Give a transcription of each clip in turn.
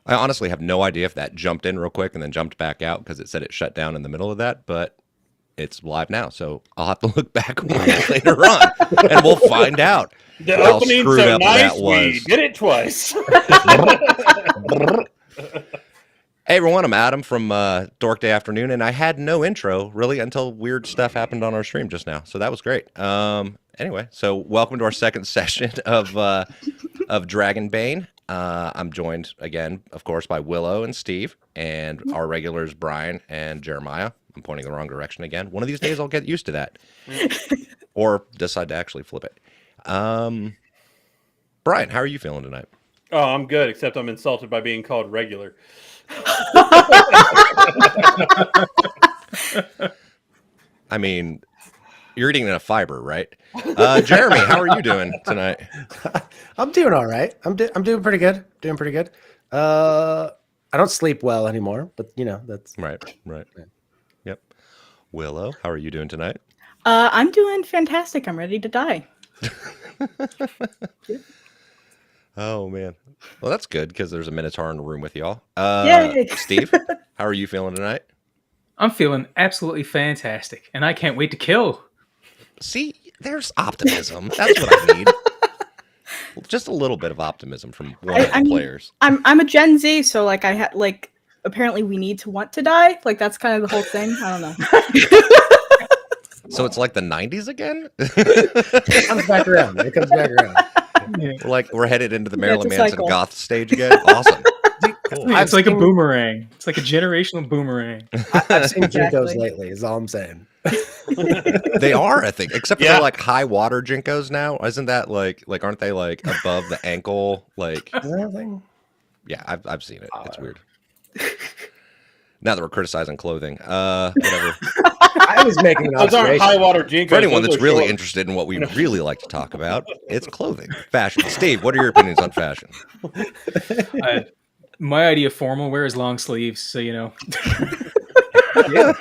I honestly have no idea if that jumped in real quick and then jumped back out because it said it shut down in the middle of that, but it's live now, so I'll have to look back later on, and we'll find out The how opening's screwed so up nice, that we was. did it twice. Hey everyone, I'm Adam from Dork Day Afternoon, and I had no intro really until weird stuff happened on our stream just now, so that was great. Anyway, so welcome to our second session of Dragonbane. I'm joined again, of course, by Willow and Steve, and our regulars Brian and Jeremiah. I'm pointing the wrong direction again. One of these days I'll get used to that, or decide to actually flip it. Brian, how are you feeling tonight? Oh, I'm good, except I'm insulted by being called regular. I mean, you're eating a fiber, right? Jeremy, how are you doing tonight? I'm doing all right. I'm doing pretty good. Doing pretty good. I don't sleep well anymore, but you know that's Right. Yeah. Yep. Willow, how are you doing tonight? I'm doing fantastic. I'm ready to die. Oh man. Well, that's good because there's a Minotaur in the room with y'all. Yay! Steve, how are you feeling tonight? I'm feeling absolutely fantastic, and I can't wait to kill. See, there's optimism. That's what I need. Just a little bit of optimism from one of the players. I'm a Gen Z, so like apparently we need to want to die. Like that's kind of the whole thing. I don't know. So it's like the 90s again? It comes back around. It comes back around. Yeah. We're headed into the Marilyn it's a Manson cycle. goth stage again. Awesome. Cool. It's like a boomerang. It's like a generational boomerang. I've seen Exactly. Jinkos lately. Is all I'm saying. They are, I think, except for Yeah. they're like high water jinkos now. Isn't that like aren't they like above the ankle? Like, Is that a thing? yeah, I've seen it. It's weird. Now that we're criticizing clothing, whatever. I was making an Those aren't high observation. water jinkos. For anyone those that's are really short. interested in what we really like to talk about, it's clothing, fashion. Steve, what are your opinions on fashion? My idea of formal wear is long sleeves, so you know. Yeah.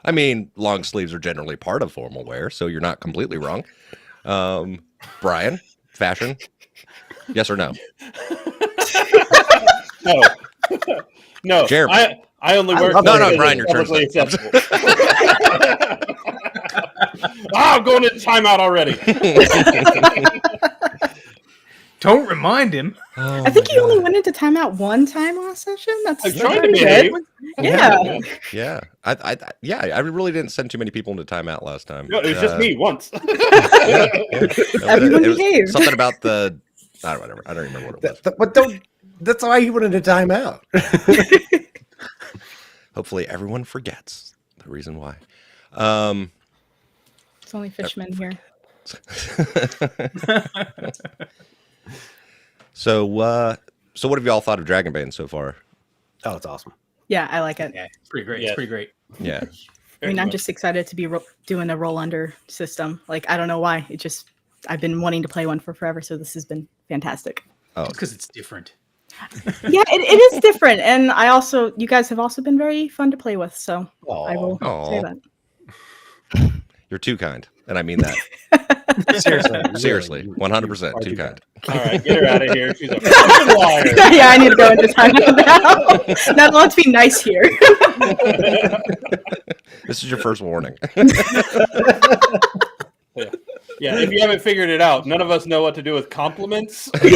I mean, long sleeves are generally part of formal wear, so you're not completely wrong. Brian, fashion, yes or no? No. No. Jeremy. I only wear love No, clothes Brian, that your are turn's publicly accessible. I'm going into timeout already. Don't remind him. Oh I think my you only God. went into timeout one time last session. That's I'm trying to pretty behave. good. Yeah. Yeah, I really didn't send too many people into timeout last time. No, it was just me once. Yeah. Everyone It was behaved. something about the whatever. I don't remember what it was. But don't. That's why he went into timeout. Hopefully, everyone forgets the reason why. It's only fishmen here. So what have y'all thought of Dragonbane so far? Oh, it's awesome. Yeah, I like it. Yeah, it's pretty great. Yes. It's pretty great. Yeah, I mean, I'm just excited to be doing a roll under system. Like, I don't know why. I've been wanting to play one for forever, so this has been fantastic. oh, It's because it's different. Yeah, it is different, and you guys have also been very fun to play with. So I will say Aw. that. you're too kind, and I mean that seriously, 100% too kind. All right, get her out of here. She's a fucking liar. Yeah, I need to go into timeout now. Not allowed to be nice here. This is your first warning. Yeah, if you haven't figured it out, none of us know what to do with compliments. we're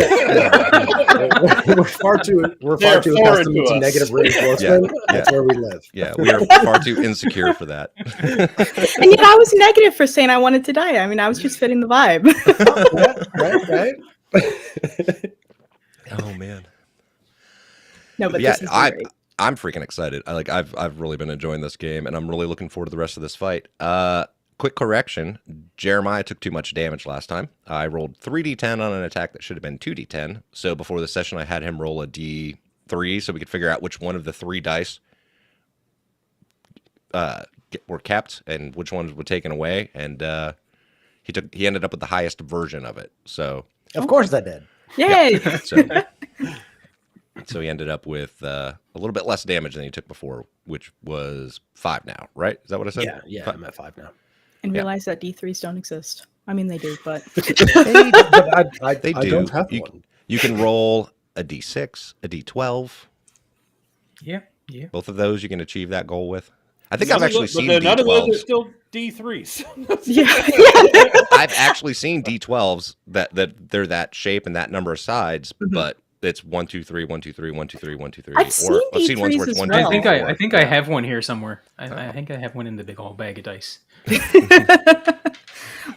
far too They're accustomed foreign to to us. negative reinforcement. Yeah. That's where we live. Yeah, we are far too insecure for that. And yet I was negative for saying I wanted to die. I mean, I was just fitting the vibe. Right. Oh man. No, but Yeah, this is great. I'm freaking excited. I've really been enjoying this game, and I'm really looking forward to the rest of this fight. Quick correction: Jeremiah took too much damage last time. I rolled 3d10 on an attack that should have been 2d10. So before the session, I had him roll a d3 so we could figure out which one of the three dice were kept and which ones were taken away. And he ended up with the highest version of it. So Of course I did. Yay! So he ended up with a little bit less damage than he took before, which was 5 now, right? Is that what I said? Yeah, I'm at 5 now. And Yeah. realize that D3s don't exist. I mean, they do, but But I They do. don't have You- one. You can roll a D6, a D12. Yeah. Yeah. Both of those you can achieve that goal with. I think I've actually seen none of those are D12s. still D3s. Yeah. I've actually seen D12s that they're that shape and that number of sides, but it's 1, 2, 3, 1, 2, 3, 1, 2, 3, 1, 2, 3. I've seen I've seen ones where D3s it's as 1, 2, well. 3, I think 4. I have one here somewhere. I think I have one in the big old bag of dice.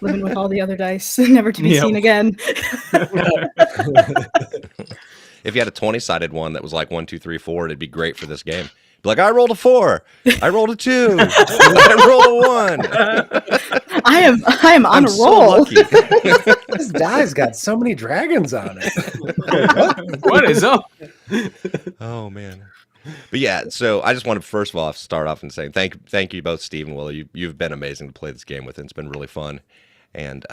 Living with all the other dice, never to be Yep. seen again. If you had a 20-sided one that was like 1, 2, 3, 4, it'd be great for this game. Be like, I rolled a 4, I rolled a 2, I rolled a 1. I am on I'm a so roll. lucky. This die's got so many dragons on it. What is up? Oh man. But yeah, so I just want to first of all start off and say thank you both, Steve and Willie. You've been amazing to play this game with. It's been really fun, and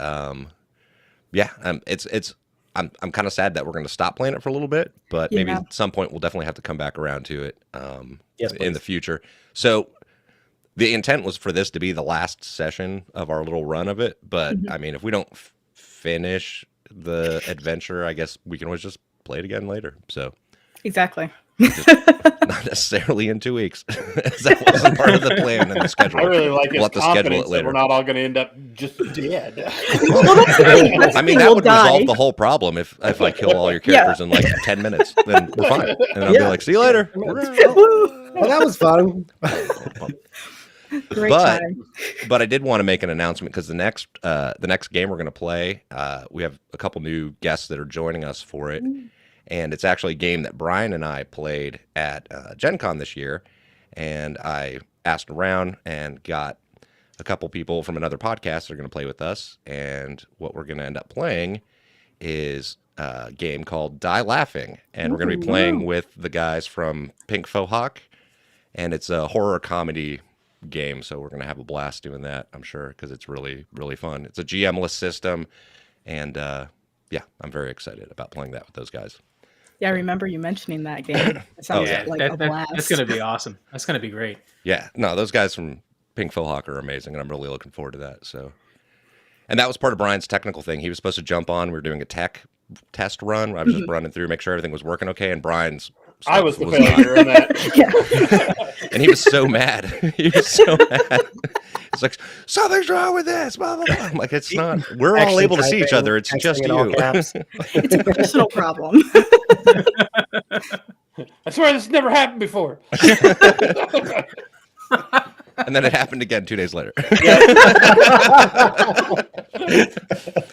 yeah, I'm kind of sad that we're going to stop playing it for a little bit, but maybe Yeah. at some point we'll definitely have to come back around to it Yes, in please. the future. So the intent was for this to be the last session of our little run of it, but I mean, if we don't finish the adventure, I guess we can always just play it again later. So. Exactly. Not necessarily in 2 weeks. That wasn't part of the plan and the schedule. I really like We'll his have to schedule confidence it that later. we're not all going to end up just dead. Well, that's the thing. That's the I mean, thing, that we'll would die. resolve the whole problem if I kill all your characters in like 10 minutes. Then we're fine. And I'll be Yeah. like, see you later. Well, that was fun. Great but time. but I did want to make an announcement because the next game we're going to play, we have a couple new guests that are joining us for it. And it's actually a game that Brian and I played at Gen Con this year. And I asked around and got a couple people from another podcast that are going to play with us. And what we're going to end up playing is a game called Die Laughing. And we're going to be playing with the guys from Pink Faux Hawk. And it's a horror comedy game. So we're going to have a blast doing that, I'm sure, because it's really, really fun. It's a GM-less system. And yeah, I'm very excited about playing that with those guys. Yeah, I remember you mentioning that game. It sounds yeah. like a blast. That's going to be awesome. That's going to be great. Yeah, no, those guys from Pink Faux Hawk are amazing, and I'm really looking forward to that. So, and that was part of Brian's technical thing. He was supposed to jump on. We were doing a tech test run. I was just running through, make sure everything was working okay. And Brian's I stuff was the not. failure in that. Yeah. And he was so mad. He was so mad. It's like, something's wrong with this. Blah, blah, blah. I'm like, it's not. We're all Actually able to see each typing, other. It's texting just in all you. caps. It's a personal problem. I swear this never happened before. And then it happened again 2 days later.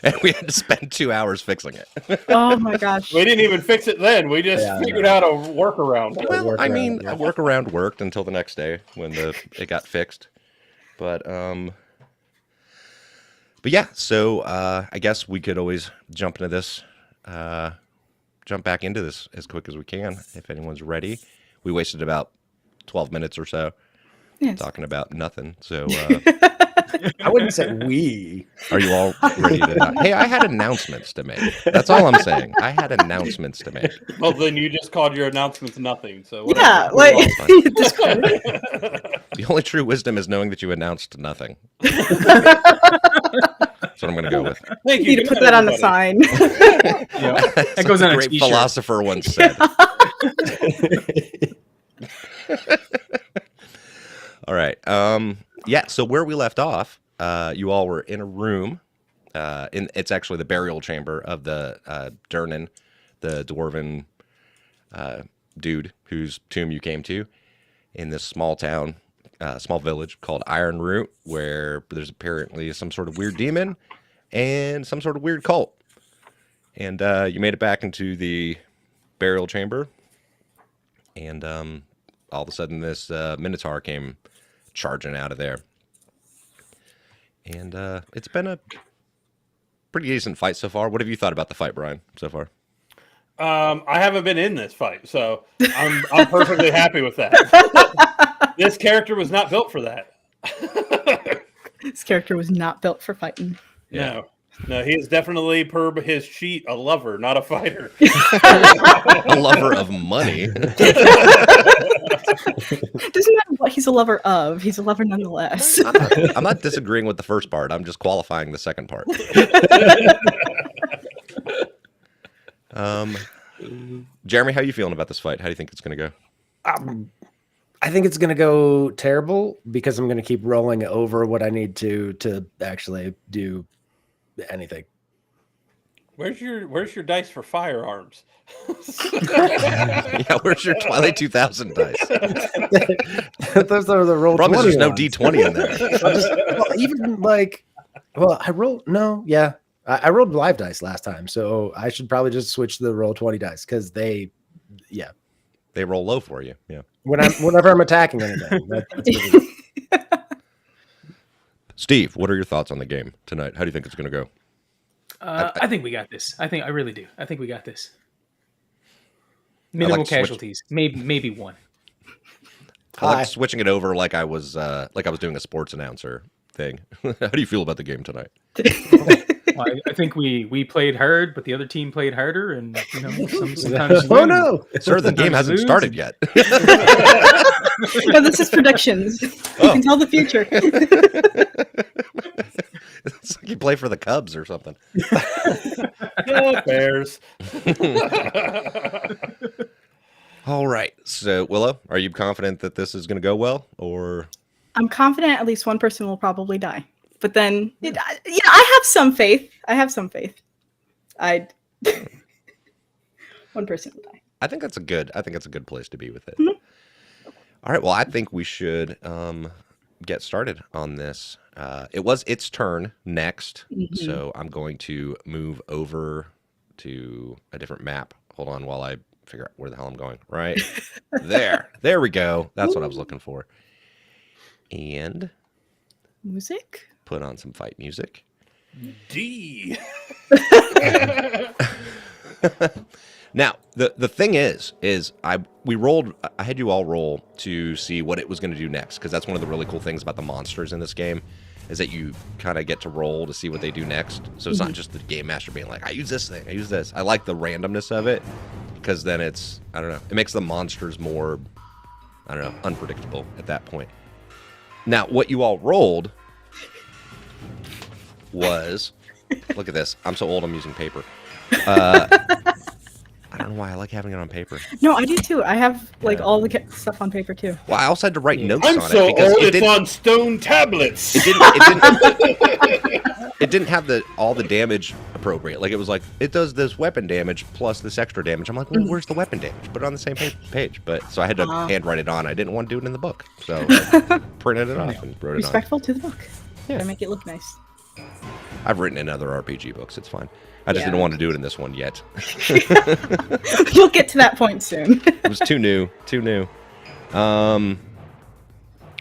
And we had to spend 2 hours fixing it. Oh my gosh. We didn't even fix it then. We just Yeah, figured out a workaround. Well, I mean, Workaround, yeah. a workaround worked until the next day when it got fixed. But yeah, so I guess we could always jump back into this as quick as we can if anyone's ready. We wasted about 12 minutes or so Yes. talking about nothing. So I wouldn't say we. are you all ready to Hey, I had announcements to make. That's all I'm saying. I had announcements to make. Well, then you just called your announcements nothing. So Yeah, whatever. like That's The only true wisdom is knowing that you announced nothing. That's what I'm going to go with. Thank you need to Good put night, that on the everybody. sign. Yeah. That Some goes on a great t-shirt. philosopher once said. All right. Yeah. So where we left off, you all were in a room. It's actually the burial chamber of the Durnan, the dwarven dude whose tomb you came to, in this small town, small village called Ironroot, where there's apparently some sort of weird demon and some sort of weird cult. And you made it back into the burial chamber, and all of a sudden this Minotaur came charging out of there. And it's been a pretty decent fight so far. What have you thought about the fight, Brian, so far? I haven't been in this fight, so I'm perfectly happy with that. This character was not built for that. This character was not built for fighting. No, he is definitely, per his sheet, a lover, not a fighter. A lover of money. Doesn't matter what he's a lover of. He's a lover nonetheless. I'm not disagreeing with the first part. I'm just qualifying the second part. Jeremy, how are you feeling about this fight? How do you think it's going to go? I think it's going to go terrible because I'm going to keep rolling over what I need to actually do anything. Where's your dice for firearms? Yeah, where's your Twilight 2000 dice? Those are the roll. Problem is there's no ones. D20 in there. Even like, I rolled I rolled live dice last time, so I should probably just switch to the roll 20 dice because they They roll low for you. Yeah. whenever I'm attacking anything. That's what it is. Steve, what are your thoughts on the game tonight? How do you think it's going to go? I think we got this. I really do. I think we got this. Minimal casualties. Maybe one. I like switching it over like I was doing a sports announcer thing. How do you feel about the game tonight? Well, I think we played hard, but the other team played harder, and sometimes you Oh win. no! Sir, the game hasn't lose. started yet. No, this is predictions. You can tell the future. It's like you play for the Cubs or something. Oh, Bears. All right. So, Willow, are you confident that this is going to go well, or? I'm confident at least one person will probably die. But then, I have some faith. One person will die. I think that's a good place to be with it. Mhm. All right. Well, I think we should get started on this. It was its turn next, so I'm going to move over to a different map. Hold on while I figure out where the hell I'm going. Right there we go. That's what I was looking for. And Music? put on some fight music. D. Now, the thing is I had you all roll to see what it was going to do next, because that's one of the really cool things about the monsters in this game, is that you kind of get to roll to see what they do next. So it's not just the game master being like, I use this thing, I use this. I like the randomness of it, because then it makes the monsters more, unpredictable at that point. Now, what you all rolled was, look at this. I'm so old, I'm using paper. I don't know why I like having it on paper. No, I do too. I have all the stuff on paper too. Well, I also had to write notes I'm on so it because old, it it's on stone tablets. it didn't have all the damage appropriate. Like, it was like, it does this weapon damage plus this extra damage. I'm like, well, where's the weapon damage? Put it on the same page. But so I had to handwrite it on. I didn't want to do it in the book, so I printed it off and wrote it on. Respectful to the book. Yeah. Gotta make it look nice. I've written in other RPG books. It's fine. I just didn't want to do it in this one yet. You'll get to that point soon. It was too new. All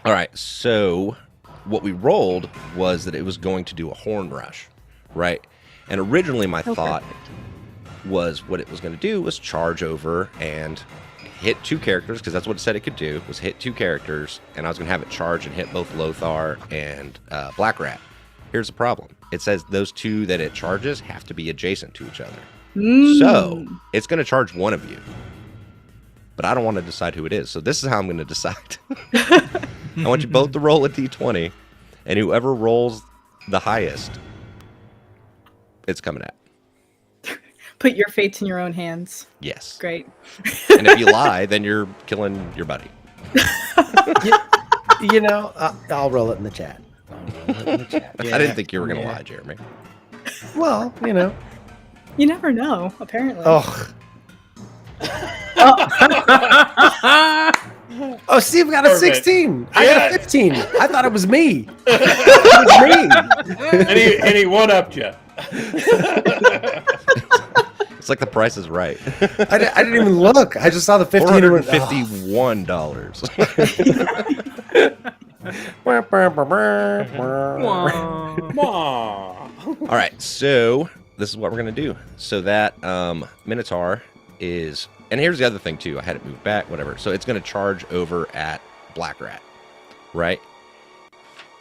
right, so what we rolled was that it was going to do a horn rush, right? And originally my thought was what it was going to do was charge over and hit two characters, because that's what it said it could do, was hit two characters, and I was going to have it charge and hit both Lothar and Black Rat. Here's the problem. It says those two that it charges have to be adjacent to each other. So it's going to charge one of you. But I don't want to decide who it is. So this is how I'm going to decide. I want you both to roll a d20. And whoever rolls the highest, it's coming at. Put your fates in your own hands. Yes. Great. And if you lie, then you're killing your buddy. I'll roll it in the chat. I didn't think you were going to lie, Jeremy. Well, You never know, apparently. Oh, Steve got a Perfect. 16. I got a 15. I thought it was me. and he one-upped you. It's like The Price is Right. I didn't even look. I just saw the 15 and went, $451. All right, so this is what we're going to do. So that Minotaur is... And here's the other thing, too. I had it moved back, whatever. So it's going to charge over at Black Rat, right?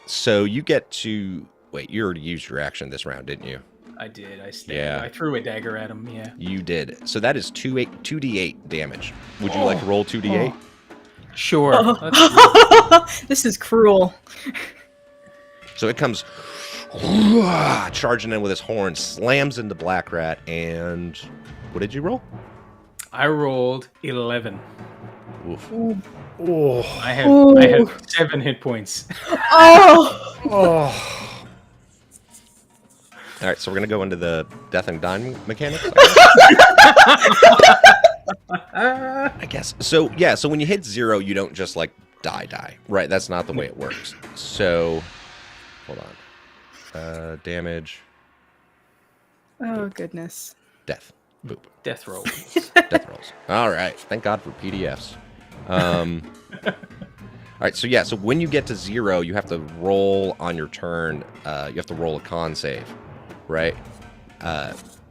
So you get to... Wait, you already used your action this round, didn't you? I did. Yeah. I threw a dagger at him. Yeah. You did. So that is 2d8 damage. Would you like to roll 2d8? Sure. This is cruel. So it comes charging in with his horn, slams into Black Rat, and what did you roll? I rolled 11. Oof. Oh. I have 7 hit points. Oh, Oh. All right, so we're gonna go into the death and dying mechanics. I guess. So yeah, so when you hit 0, you don't just like die, right? That's not the way it works. So, hold on. Damage, oh goodness. death, boop, Death roll. death rolls. All right, thank God for PDFs. All right, so yeah, so when you get to 0, you have to roll on your turn. You have to roll a con save, right?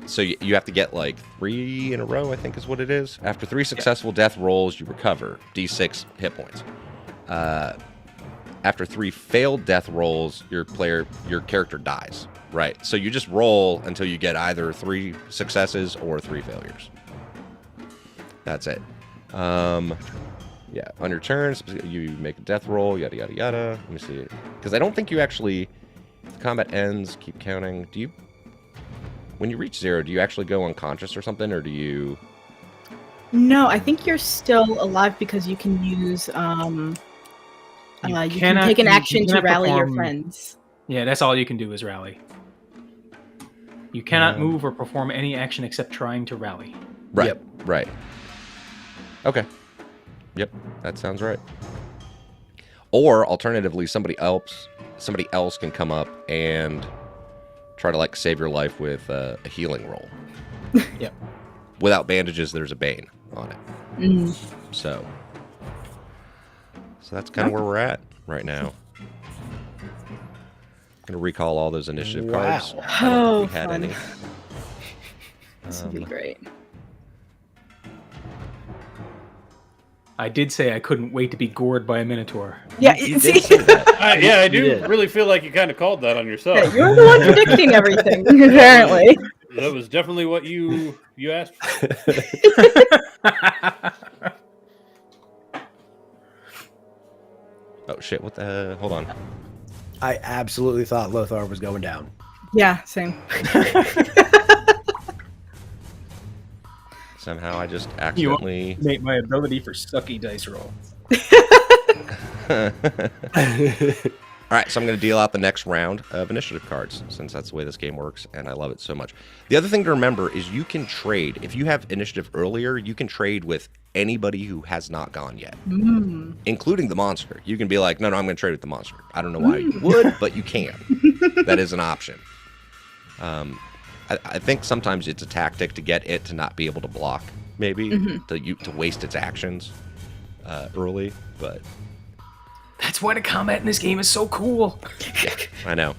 So you have to get like 3 in a row, I think is what it is. After 3 successful death rolls, you recover D6 hit points. After 3 failed death rolls, your character dies, right? So you just roll until you get either 3 successes or 3 failures. That's it. Yeah, on your turn, you make a death roll, yada, yada, yada. Let me see. Because I don't think you actually... If the combat ends, keep counting. Do you... When you reach 0, do you actually go unconscious or something, or do you... No, I think you're still alive because you can use you can take an action to rally your friends. Yeah, that's all you can do is rally. You cannot move or perform any action except trying to rally. Right, Yep. right. Okay. Yep, that sounds right. Or, alternatively, somebody else can come up and try to, like, save your life with a healing roll. Yep. Without bandages, there's a Bane on it. Mm. So that's kind of where we're at right now. Gonna recall all those initiative cards. Wow. I don't think we had fun. any. This would be great. I did say I couldn't wait to be gored by a minotaur. Yeah, You see? did say that. Yeah, I You do did. really feel like you kind of called that on yourself. Yeah, you're the one predicting everything, apparently. That was definitely what you asked for. Oh shit! What the? Hold on. I absolutely thought Lothar was going down. Yeah, same. Somehow I just You accidentally. made my ability for sucky dice roll. All right, so I'm going to deal out the next round of initiative cards, since that's the way this game works, and I love it so much. The other thing to remember is you can trade. If you have initiative earlier, you can trade with anybody who has not gone yet, including the monster. You can be like, no, I'm going to trade with the monster. I don't know why you would, but you can. That is an option. I think sometimes it's a tactic to get it to not be able to block, maybe, to waste its actions early, but... That's why the combat in this game is so cool. Yeah, I know.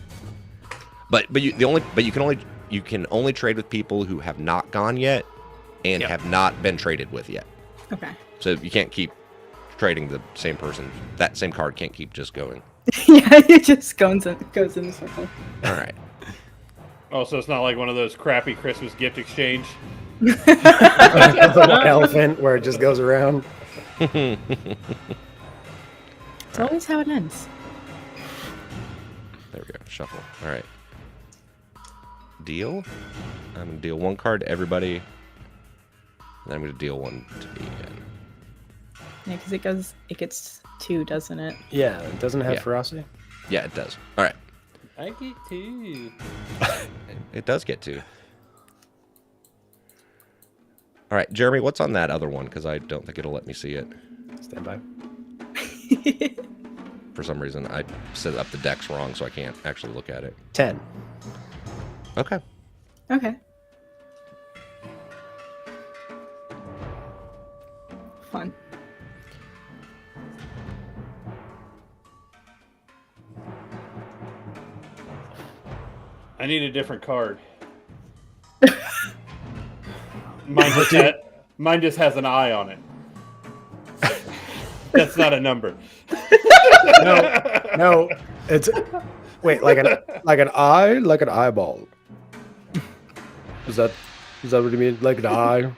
But you can only trade with people who have not gone yet and have not been traded with yet. Okay. So you can't keep trading the same person. That same card can't keep just going. Yeah, it just goes in a circle. All right. Oh, so it's not like one of those crappy Christmas gift exchange. Elephant where it just goes around. It's always how it ends. There we go. Shuffle. All right. Deal. I'm going to deal 1 card to everybody. Then I'm going to deal 1 to me again. Yeah, because it gets 2, doesn't it? Yeah, it doesn't have Yeah. ferocity. Yeah, it does. All right. I get 2. It does get 2. All right, Jeremy, what's on that other one? Because I don't think it'll let me see it. Stand by. For some reason, I set up the decks wrong, so I can't actually look at it. 10. Okay. Okay. Fun. I need a different card. Mine just has an eye on it. That's not a number. No, it's wait, like an eye, like an eyeball. Is that what you mean? Like an eye?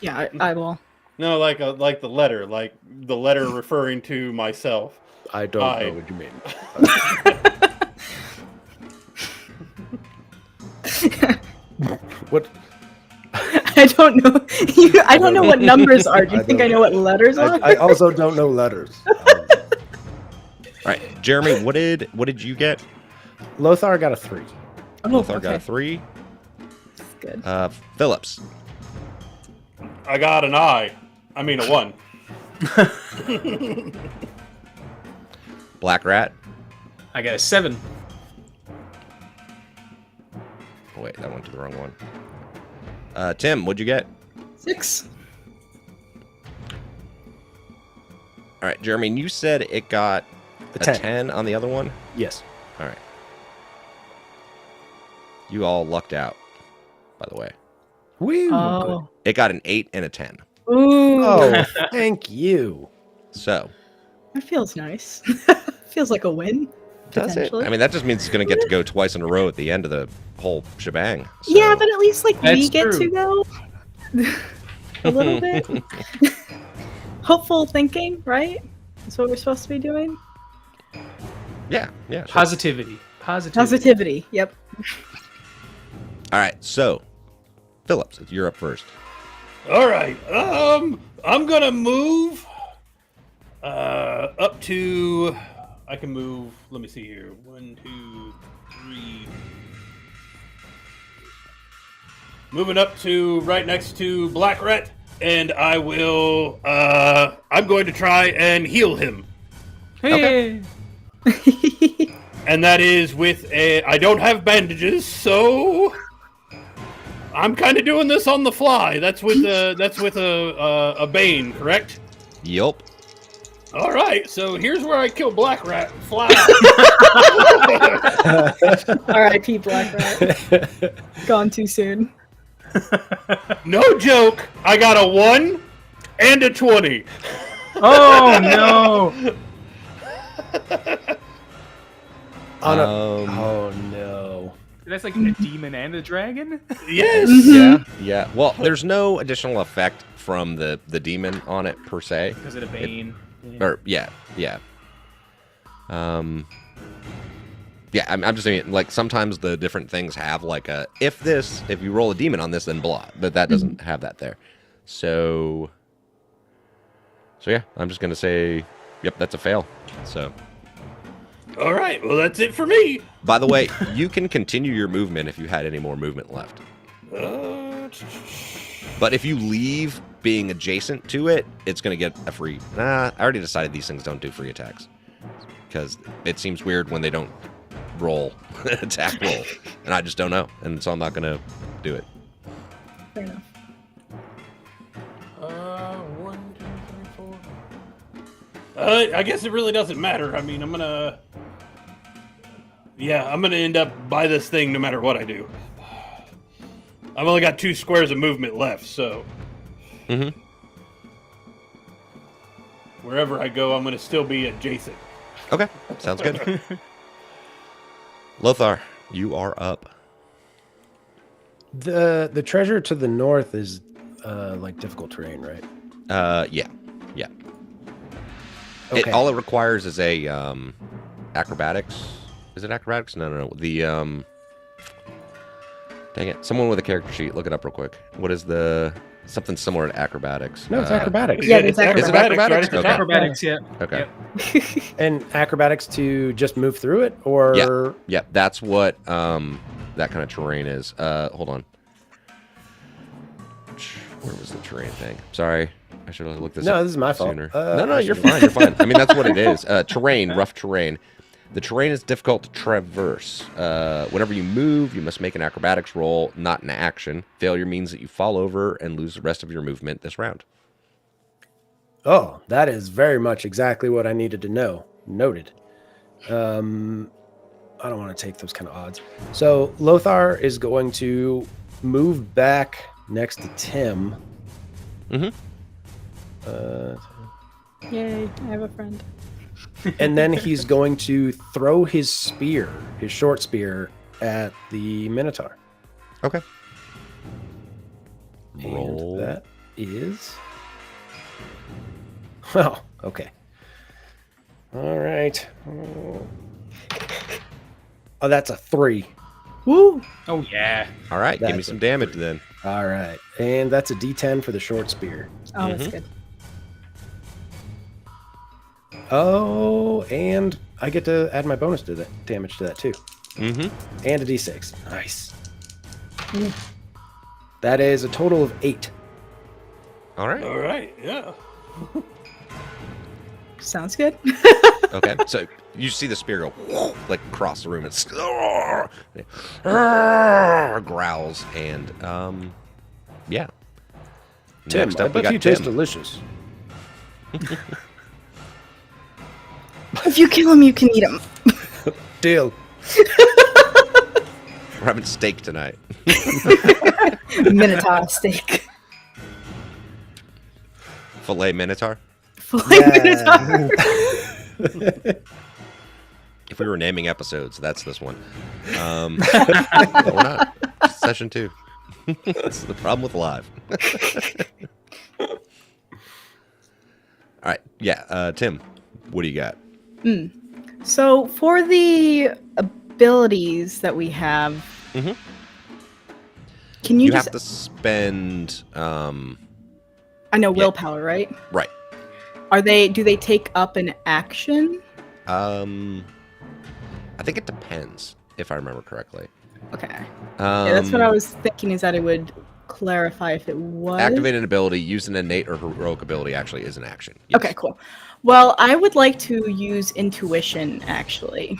Yeah, I will. No, like the letter referring to myself. I don't know what you mean. What? I don't know. I don't know what numbers are. Do you think I know what letters are? I also don't know letters. All right, Jeremy, what did you get? Lothar got a 3. Oh, Lothar got a okay. 3. That's good. Phillips. I got an I. I mean a 1. Black Rat. I got a 7. Oh, wait, that went to the wrong one. Tim, what'd you get? 6. All right, Jeremy, you said it got A a 10. 10 on the other one? Yes. All right. You all lucked out, by the way. Woo. Oh. It got an 8 and a 10. Ooh. Oh, thank you. So, That feels nice. Feels like a win. does it? Potentially. I mean, that just means it's going to get to go twice in a row at the end of the whole shebang. So. Yeah, but at least like we That's get true. to go a little bit. Hopeful thinking, right? That's what we're supposed to be doing. Yeah, sure. Positivity. Positivity. Yep. All right, so, Phillips, you're up first. All right. I'm gonna move up to. I can move. Let me see here. 1, 2, 3. Moving up to right next to Black Rat, and I will. I'm going to try and heal him, Hey. and that is with a. I don't have bandages, so I'm kind of doing this on the fly. That's with a Bane, correct? Yup. All right, so here's where I kill Black Rat. Fly out. R.I.P. Black Rat. Gone too soon. No joke. I got a 1 and a 20. Oh no! Oh no. That's like a demon and a dragon. Yes. Yeah. Well, there's no additional effect from the demon on it per se. Because of the Bane. Or yeah. I'm just saying, like, sometimes the different things have like a if you roll a demon on this, then blah, but that doesn't have that there. So yeah, I'm just gonna say, yep, that's a fail. So, All right. Well, that's it for me. by the way, you can continue your movement if you had any more movement left. But if you leave being adjacent to it, it's going to get a free... Nah, I already decided these things don't do free attacks. Because it seems weird when they don't roll, attack roll. And I just don't know. And so I'm not going to do it. Fair enough. 1, 2, 3, 4. I guess it really doesn't matter. I mean, I'm gonna end up by this thing no matter what I do. I've only got 2 squares of movement left, so wherever I go, I'm gonna still be adjacent. Okay, sounds good. Lothar, you are up. The treasure to the north is like difficult terrain, right? Yeah. Okay. All it requires is a acrobatics. Is it acrobatics? No. The dang it! Someone with a character sheet, look it up real quick. What is the something similar to acrobatics? No, it's acrobatics. Yeah, it's Is it acrobatics? right at the Okay. top. Acrobatics, yeah. Okay. Yep. And acrobatics to just move through it, or Yeah, that's what that kind of terrain is. Hold on. Where was the terrain thing? Sorry, I should have looked this up. No, this is my fault. Sooner. I No, you're should've- fine. You're fine. I mean, that's what it is. Terrain, rough terrain. The terrain is difficult to traverse. Whenever you move, you must make an acrobatics roll, not an action. Failure means that you fall over and lose the rest of your movement this round. Oh, that is very much exactly what I needed to know. Noted. I don't want to take those kind of odds. So Lothar is going to move back next to Tim. Mm-hmm. Yay, I have a friend. And then he's going to throw his spear, his short spear, at the Minotaur. Okay. And Roll. that is... Oh, okay. All right. Oh, that's a 3. Woo! Oh yeah. All right, give me That's some damage then. All right. And that's a D10 for the short spear. Oh, that's good. Oh, and I get to add my bonus to that damage to that too. Mm-hmm. And a D6. Nice. That is a total of 8. All right. All right. Yeah. Sounds good. Okay. So you see the spear go like across the room. It's growls and yeah. Tim, Next I up we bet got you taste Tim. delicious. If you kill him, you can eat him. Deal. We're having steak tonight. Minotaur steak. Filet Minotaur. Filet Minotaur. If we were naming episodes, that's this one. But we're not. It's session 2. That's the problem with live. All right. Yeah. Tim, what do you got? So for the abilities that we have, Mhm. can you, You just? have to spend. I know willpower, right? Right. Are they? Do they take up an action? I think it depends, if I remember correctly. Okay. Yeah, that's what I Um, was thinking. Is that it would clarify if it was Activate an ability, use an innate or heroic ability actually is an action. Yes. Okay, cool. Well, I would like to use intuition, actually,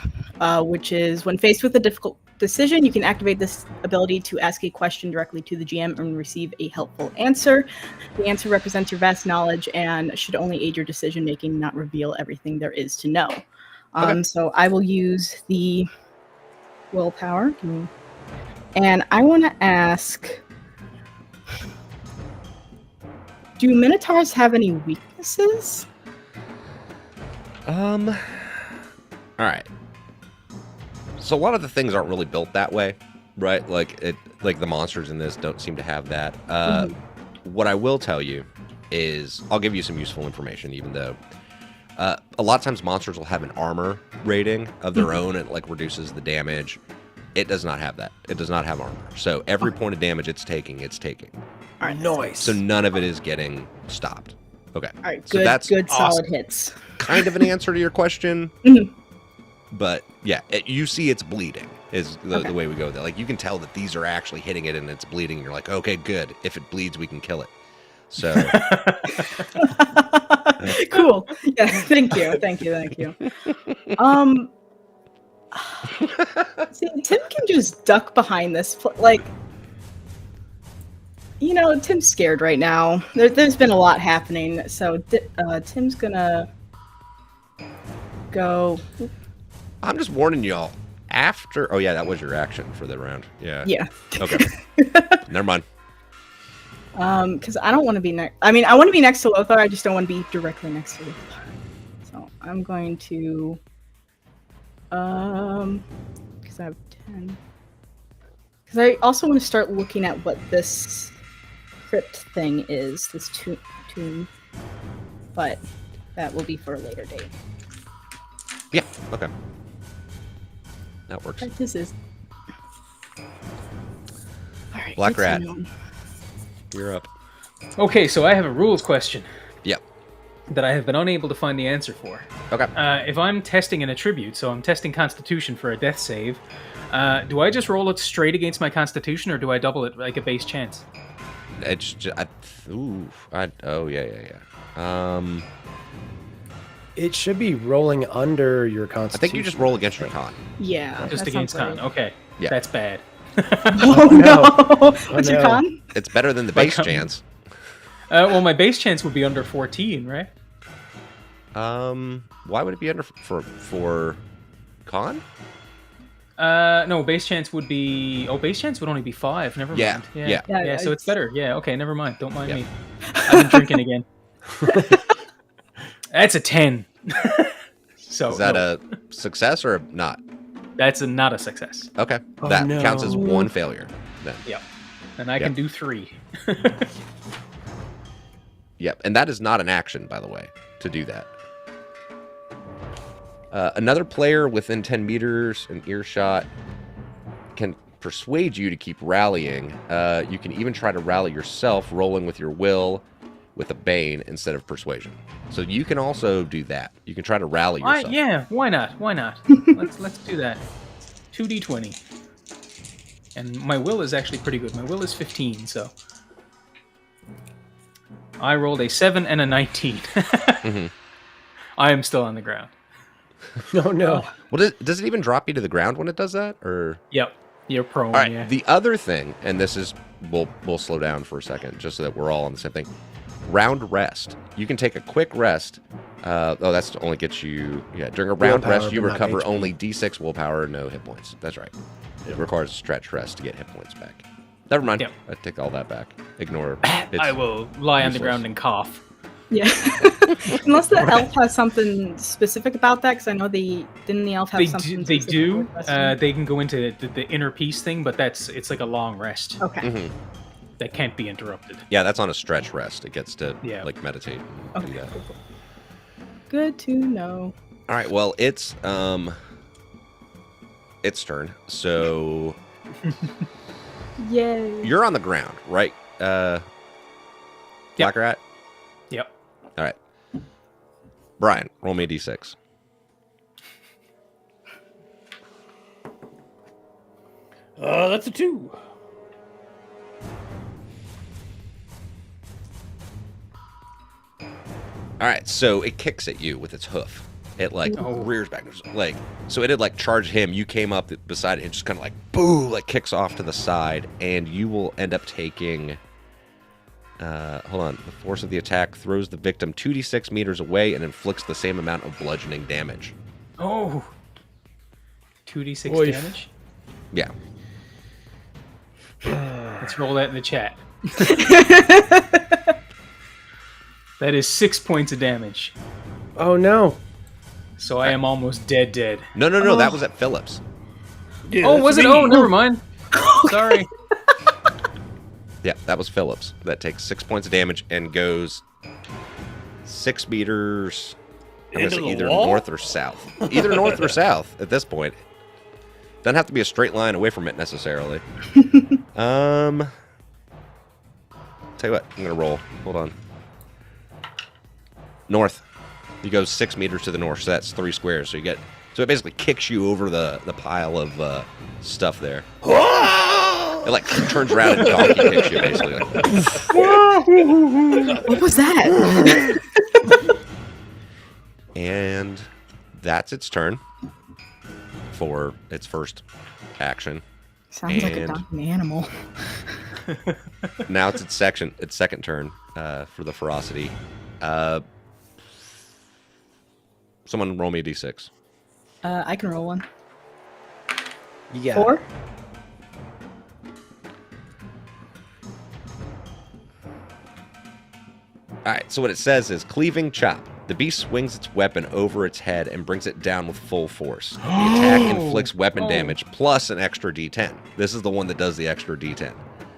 which is when faced with a difficult decision, you can activate this ability to ask a question directly to the GM and receive a helpful answer. The answer represents your vast knowledge and should only aid your decision making, not reveal everything there is to know. Okay. So I will use the willpower, and I want to ask: do Minotaurs have any weaknesses? All right. So a lot of the things aren't really built that way, right? Like the monsters in this don't seem to have that. What I will tell you is, I'll give you some useful information, even though a lot of times monsters will have an armor rating of their own. It like reduces the damage. It does not have that. It does not have armor. So every point of damage it's taking. All right, Nice. So none of it is getting stopped. Okay. all right, So good, that's good, awesome. solid hits. Kind of an answer to your question. Mhm. But yeah, you see it's bleeding is the Okay. way we go there. Like you can tell that these are actually hitting it and it's bleeding. And you're like, okay, good. If it bleeds, we can kill it. So Cool. Yeah, thank you. See, Tim can just duck behind this. Tim's scared right now. There's been a lot happening, so Tim's gonna go. I'm just warning y'all. After, oh yeah, that was your action for the round. Yeah. Yeah. Okay. Never mind. Because I don't want to be next. I mean, I want to be next to Lothar. I just don't want to be directly next to Lothar. So I'm going to, because I have 10. Because I also want to start looking at what this crypt thing is, this tomb. But that will be for a later date. Yeah. Okay. That works. But this is. All right. Black good to Rat. know. You're up. Okay, so I have a rules question Yep. that I have been unable to find the answer for. Okay. If I'm testing an attribute, so I'm testing Constitution for a death save, do I just roll it straight against my Constitution, or do I double it like a base chance? It's just, oh yeah. It should be rolling under your I constitution. think you just roll against your con. Yeah. Just that against sounds con. right. Okay, Yeah. that's bad. Oh no! What's your no. con? It's better than the My base con- chance. Well, my base chance would be under 14, right? Why would it be under for con? No, base chance would be. Oh, base chance would only be 5. Never Yeah, mind. yeah. Yeah, So it's better. Yeah. Okay. Never mind. Don't mind Yeah. me. I've been drinking again. That's a 10. So Is that no, a success or not? That's not a success. Okay. Oh, That no. counts as one failure. Then. Yep. And I can do 3. Yep. And that is not an action, by the way, to do that. Another player within 10 meters, an earshot, can persuade you to keep rallying. You can even try to rally yourself, rolling with your will with a Bane instead of persuasion. So you can also do that. You can try to rally yourself. Yeah, why not? Why not? let's do that. 2d20. And my will is actually pretty good. My will is 15, so I rolled a 7 and a 19. Mm-hmm. I am still on the ground. No, no. Well, does it even drop you to the ground when it does that, or? Yep, you're prone. All right. Yeah. The other thing, and this is, we'll slow down for a second, just so that we're all on the same thing. Round rest. You can take a quick rest. That's to only get you. Yeah, during a round Willpower, rest, you but not recover HP. only D6 willpower, no hit points. That's right. It requires a stretch rest to get hit points back. Never mind. Yep. I take all that back. Ignore. I will lie on the useless. ground and cough. Yeah. Unless the elf has something specific about that, because I know didn't the elf have something They specific do. with resting? They can go into the inner peace thing, but it's like a long rest Okay. Mhm. that can't be interrupted. Yeah, that's on a stretch rest. It gets to Yeah. meditate. And do Okay. that. Good to know. All right. Well, it's turn. So Yay. you're on the ground, right? Black Rat. Yep. All right. Brian, roll me a d6. That's a 2. All right, so it kicks at you with its hoof. It rears back, so it had charged him. You came up beside it, and just kind of boo, kicks off to the side, and you will end up taking. Hold on. The force of the attack throws the victim 2d6 meters away and inflicts the same amount of bludgeoning damage. Oh. 2d6 Oy. damage. Yeah. Let's roll that in the chat. That is 6 points of damage. Oh no. So I am almost dead. No, that was at Phillips. Yeah, Oh, that's was it? me. Oh, never mind. Sorry. Yeah, that was Phillips. That takes 6 points of damage and goes 6 meters. I'm gonna Into say the either wall? north or south. Either north or south at this point. Doesn't have to be a straight line away from it necessarily. Tell you what, I'm gonna roll. Hold on. North. You go 6 meters to the north, so that's 3 squares. So it basically kicks you over the pile of stuff there. It turns around and donkey kicks you basically. What was that? And that's its turn for its first action. Sounds like a And- donkey animal. Now it's its second turn for the ferocity. Someone roll me a d6. I can roll one. Yeah. 4? All right, so what it says is cleaving chop. The beast swings its weapon over its head and brings it down with full force. The attack inflicts weapon damage plus an extra d10. This is the one that does the extra d10.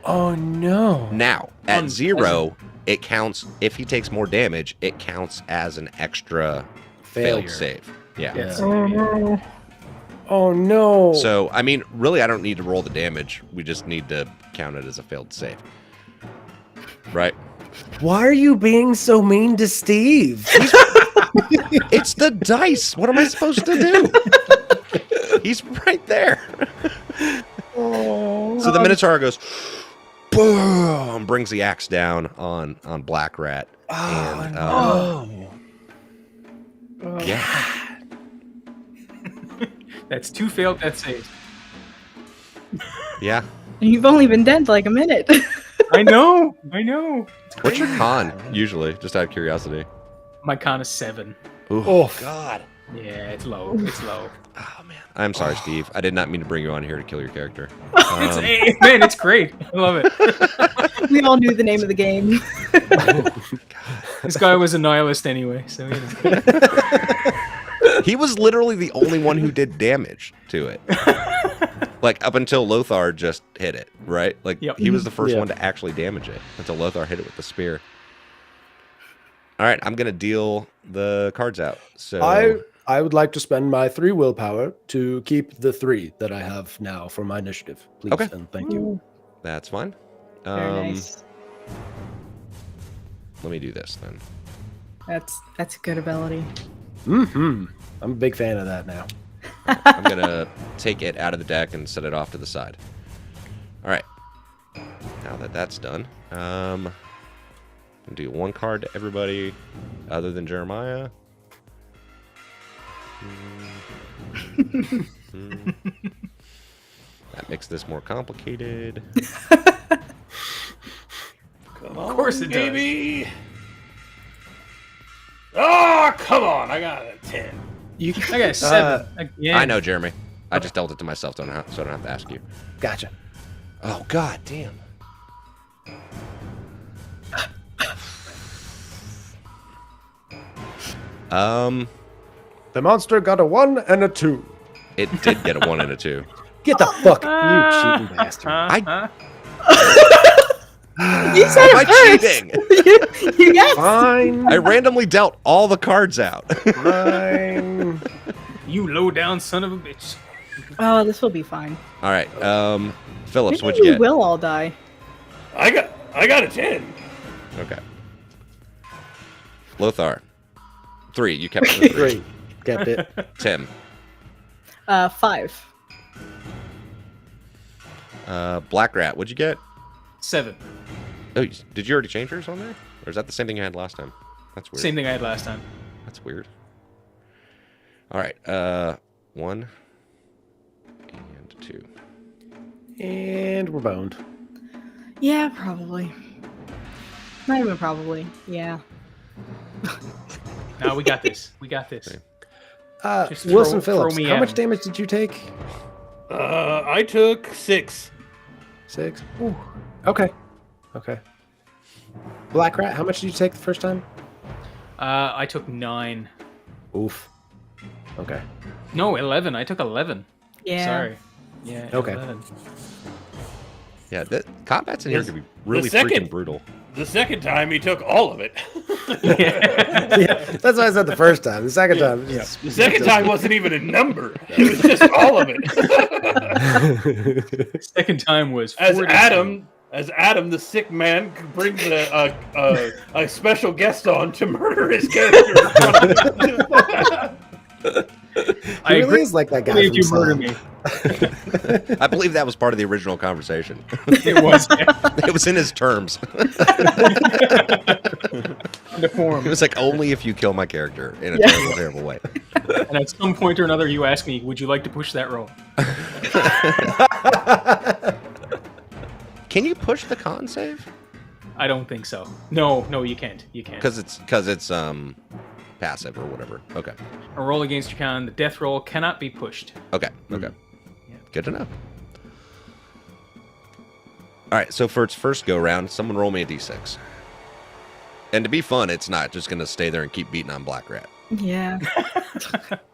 Oh no. Now, at Unpleasant. 0, it counts. If he takes more damage, it counts as an extra failed Failure. save. Yeah. Yes. Oh no. So, I mean, really, I don't need to roll the damage. We just need to count it as a failed save. Right? Why are you being so mean to Steve? It's the dice. What am I supposed to do? He's right there. So the Minotaur goes, boom, brings the axe down on Black Rat. And, yeah. That's 2 failed death saves. Yeah. And you've only been dead like a minute. I know. What's your con, usually? Just out of curiosity. My con is 7. Ooh. Oh God. Yeah, it's low. It's low. Oh, man. I'm sorry, Steve. I did not mean to bring you on here to kill your character. Man, it's great. I love it. We all knew the name of the game. This guy was a nihilist anyway, so you know. He was literally the only one who did damage to it. Up until Lothar just hit it, right? Yep. He was the first Yeah. one to actually damage it until Lothar hit it with the spear. All right, I'm going to deal the cards out. So I would like to spend my 3 willpower to keep the 3 that I have now for my initiative, please. Okay. And thank you. That's fine. Very nice. Let me do this then. That's a good ability. I'm a big fan of that now. I'm gonna take it out of the deck and set it off to the side. All right. Now that that's done, I'll do 1 card to everybody other than Jeremiah. That makes this more complicated. Come on, Of course it does. baby. Oh, come on. I got a 10. You I got a 7. Again. I know, Jeremy. I just dealt it to myself, so I don't have to ask you. Gotcha. Oh, god damn. The monster got a 1 and a 2. It did get a 1 and a 2. Get the fuck, you cheating bastard. You said Am I it cheating? yes. Fine. I randomly dealt all the cards out. Fine. You low down son of a bitch. Oh, this will be fine. All right, Phillips, Maybe what'd you we get? will all die. I got a 10. Okay. Lothar. 3. You kept it with 3. 3. Kept it. Tim. 5. Black Rat, what'd you get? 7. Oh, did you already change yours on there? Or is that the same thing you had last time? That's weird. Same thing I had last time. That's weird. All right, 1 and 2. And we're boned. Yeah, probably. Not even probably. Yeah. No, we got this. We got this. Okay. Just Wilson throw Phillips, me how at much him. damage did you take? I took 6. 6. Ooh. Okay. Okay. Black Rat, how much did you take the first time? I took 9. Oof. Okay. No, 11. I took 11. Yeah. Sorry. Yeah. Okay. 11. Yeah, the combats in here could be really second- freaking brutal. The second time, he took all of it. Yeah, that's what I said the first time. The second time, just, The second time wasn't even a number. It was just all of it. Second time was As 42. Adam, the sick man, brings a special guest on to murder his character. In front of him. I He really agree. is like that guy. Believe from you Saw. murder me. I believe that was part of the original conversation. It was It was in his terms. the form. It was like, only if you kill my character in a Yeah. terrible, terrible way. And at some point or another, you ask me, "Would you like to push that roll?" Can you push the con save? I don't think so. No, you can't. You can't. Because it's passive or whatever. Okay. A roll against your con, the death roll cannot be pushed. Okay. Okay. Yeah. Good to know. All right. So for its first go round, someone roll me a d6. And to be fun, it's not just gonna stay there and keep beating on Black Rat. Yeah.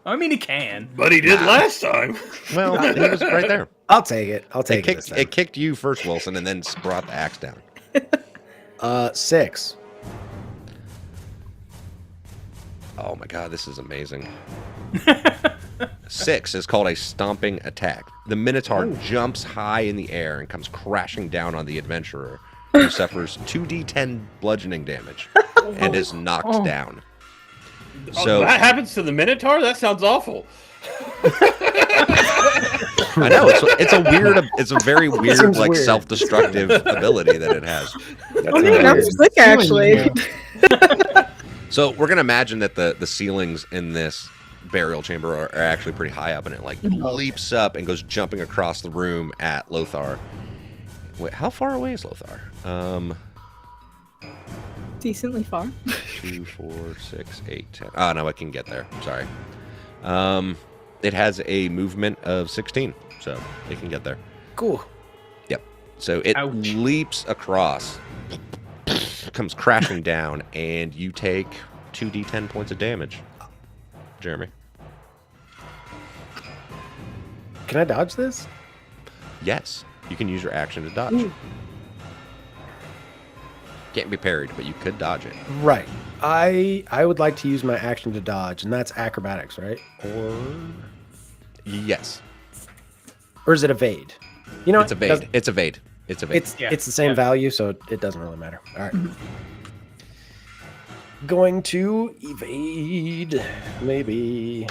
I mean, he can. But he did last time. Well, he was right there. I'll take it. I'll take it. This It kicked you first, Wilson, and then brought the axe down. time. 6. Oh my god, this is amazing. 6 is called a stomping attack. The Minotaur jumps high in the air and comes crashing down on the adventurer, who suffers 2d10 bludgeoning damage and is knocked down. So That happens to the Minotaur? That sounds awful. I know it's a very weird, Seems like weird. self-destructive ability that it has. That's slick, actually. So we're gonna imagine that the ceilings in this burial chamber are actually pretty high up, and it like leaps up and goes jumping across the room at Lothar. Wait, how far away is Lothar? Decently far. 2, 4, 6, 8, 10. Oh no, I can get there. Sorry. It has a movement of 16, so it can get there. Cool. Yep. So it Ouch. leaps across, comes crashing down, and you take 2d10 points of damage. Jeremy. Can I dodge this? Yes. You can use your action to dodge. Ooh. Can't be parried, but you could dodge it. Right. I would like to use my action to dodge, and that's acrobatics, right? Yes. Or is it evade? You know, It's evade. It's evade. It's evade. It's the same value, so it doesn't really matter. All right. Going to evade maybe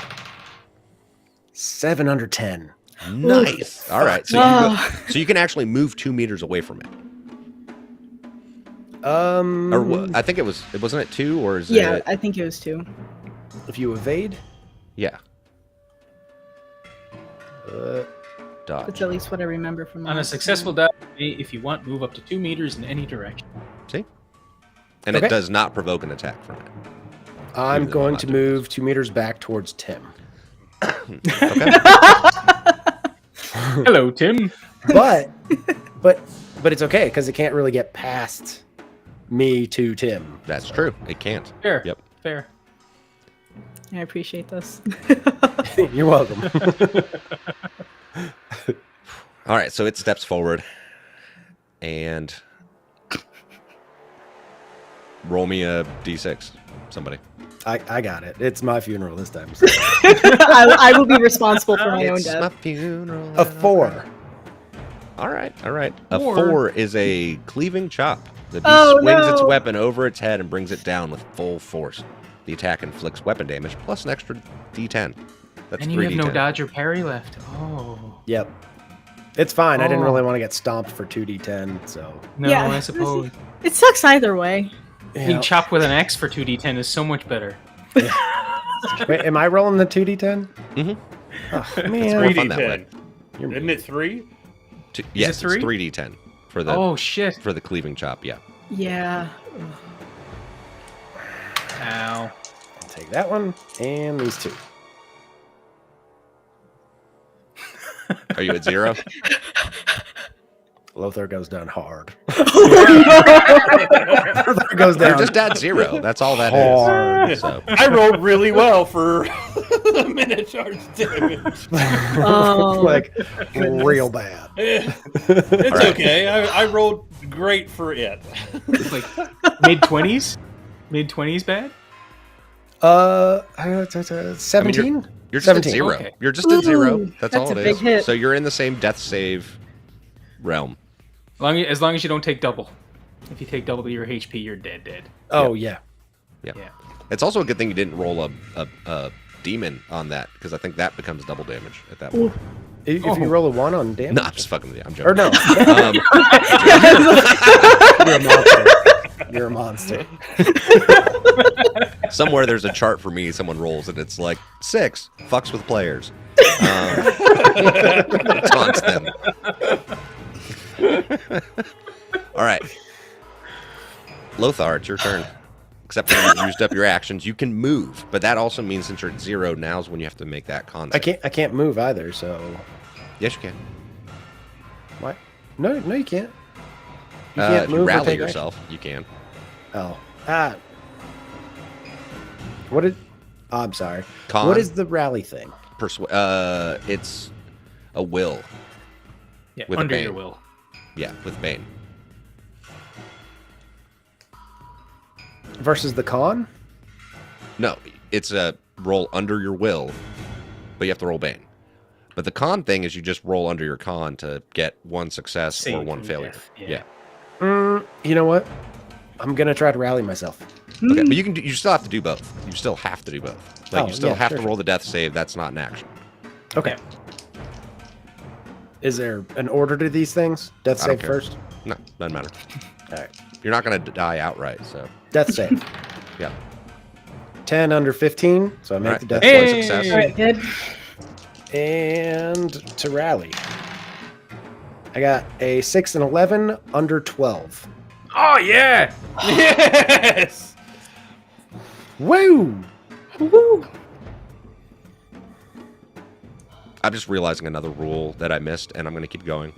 7 under 10. Nice. All right. So you can actually move 2 meters away from it. Or I think wasn't it 2 or is it? Yeah, I think it was 2. If you evade, Yeah. Dodge. That's at least what I remember from On a last successful time. dodge, if you want, move up to 2 meters in any direction. See? And Okay. it does not provoke an attack from it. I'm Even though going not to doing move 2 meters back towards Tim. Okay. Hello, Tim. But it's okay because it can't really get past me to Tim. That's true. It can't. Fair. Yep. Fair. I appreciate this. You're welcome. All right. So it steps forward and roll me a d6. Somebody. I got it. It's my funeral this time. So. I will be responsible for my own It's my death. funeral. A 4. All right. All right. A Four. 4 is a cleaving chop. The beast Oh, swings its no. weapon over its head and brings it down with full force. The attack inflicts weapon damage plus an extra d10. That's And 3 you have no d10. dodge or parry left. Oh. Yep. It's fine. I didn't Oh. really want to get stomped for 2d10, so. No, Yeah. I suppose. It sucks either way. Being chopped with an axe for 2d10 is so much better. Wait, am I rolling the 2d10? Mhm. Oh, man. more fun that 3d10. way. Isn't it 3? Yes, it 3? it's 3d10 for the Oh, shit. for the cleaving chop. Yeah. Yeah. Ow. I'll take that one and these 2. Are you at 0? Lothar goes down hard. Lothar goes You're down just at 0. That's all that hard. is. So I rolled really well for a minute charge damage. Oh. like real bad. It's right. okay. I rolled great for it. Like mid-20s? Mid-20s bad? 17? you're just at 17. 0. Okay. You're just at 0. Ooh, That's that's all it a is. big hit. So you're in the same death save realm. As long as you don't take double. If you take double your HP, you're dead. Oh, yeah. Yeah. Yeah. It's also a good thing you didn't roll a demon on that because I think that becomes double damage at that point. If you roll a 1 on damage. No, I'm just fucking with you. I'm Or joking. no. Um, You're a monster. somewhere there's a chart for me. Someone rolls and it's like 6 fucks with players. Taunts them. All right, Lothar, it's your turn. Except when you've used up your actions, you can move, but that also means since you're at 0, now's when you have to make that con. I can't move either, so Yes, you can. what? No, you can't. You If you or rally take yourself, you can. action. I'm sorry. Con. What is the rally thing? It's a will. Yeah, With a under bane. your will. Yeah, with Bane. Versus the con? No, it's a roll under your will, but you have to roll Bane. But the con thing is you just roll under your con to get 1 success or Save 1 from failure. death, Yeah. yeah. You know what? I'm gonna try to rally myself. Okay, but you still have to do both. You still have to do both. Like Oh, you still yeah, have sure, to roll the death save. That's not an action. Okay. Is there an order to these things? Death I don't save care. first? No, doesn't matter. All right. You're not going to die outright, so Death save. yeah. 10 under 15, so I make Alright, the death that's save. one success. All right, good. And to rally. I got a 6 and 11 under 12. Oh, yeah! Yes. Woo! I'm just realizing another rule that I missed, and I'm going to keep going.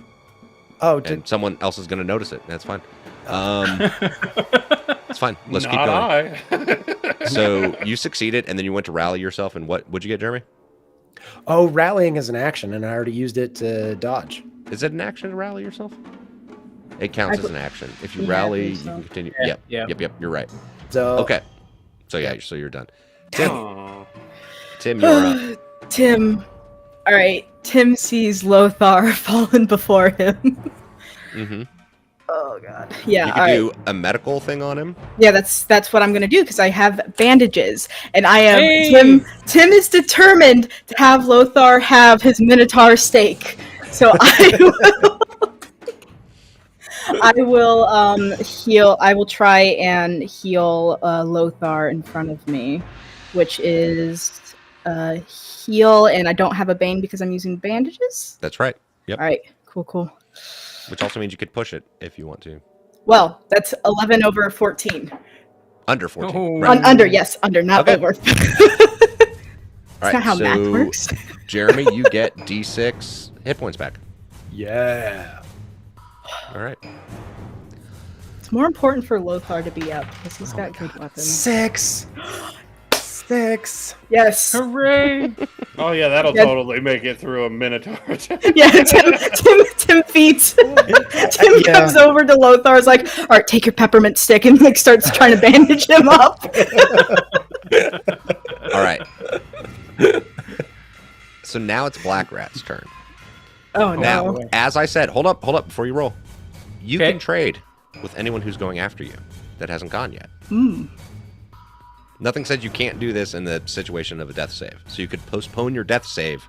Oh, And someone else is going to notice it. That's fine. It's fine. Let's keep Not going. I. So you succeeded, and then you went to rally yourself, and what'd you get, Jeremy? rallying is an action, and I already used it to dodge. Is it an action to rally yourself? It counts as an action. If you Yeah, I rally, think you so. can continue. Yeah, yeah. Yep. You're right. So Okay. So yeah, so you're done. Tim, Aw. Tim, you're up. Tim. All right. Tim sees Lothar fallen before him. Mm-hmm. Oh god. Yeah. You all can right. do a medical thing on him. Yeah, that's what I'm gonna do because I have bandages, and I am Hey! Tim is determined to have Lothar have his Minotaur steak. So I will heal. I will try and heal Lothar in front of me, which is heal, and I don't have a bane because I'm using bandages. That's right. Yep. All right, cool. Which also means you could push it if you want to. Well, that's 11 over 14. Under 14. Oh. Right. Under, yes, under, not Okay. over. All right, not how math so, works. Jeremy, you get D6 hit points back. yeah. All right. It's more important for Lothar to be up because he's got good weapons. 6. Yes. Hooray! Oh yeah, that'll Yeah. totally make it through a Minotaur attack. Yeah, Tim feeds. Tim Yeah. comes over to Lothar's like, all right, take your peppermint stick, and like starts trying to bandage him up. All right. So now it's Black Rat's turn. Oh Now, no. as I said, hold up before you roll. You Okay. can trade with anyone who's going after you that hasn't gone yet. Hmm. Nothing says you can't do this in the situation of a death save. So you could postpone your death save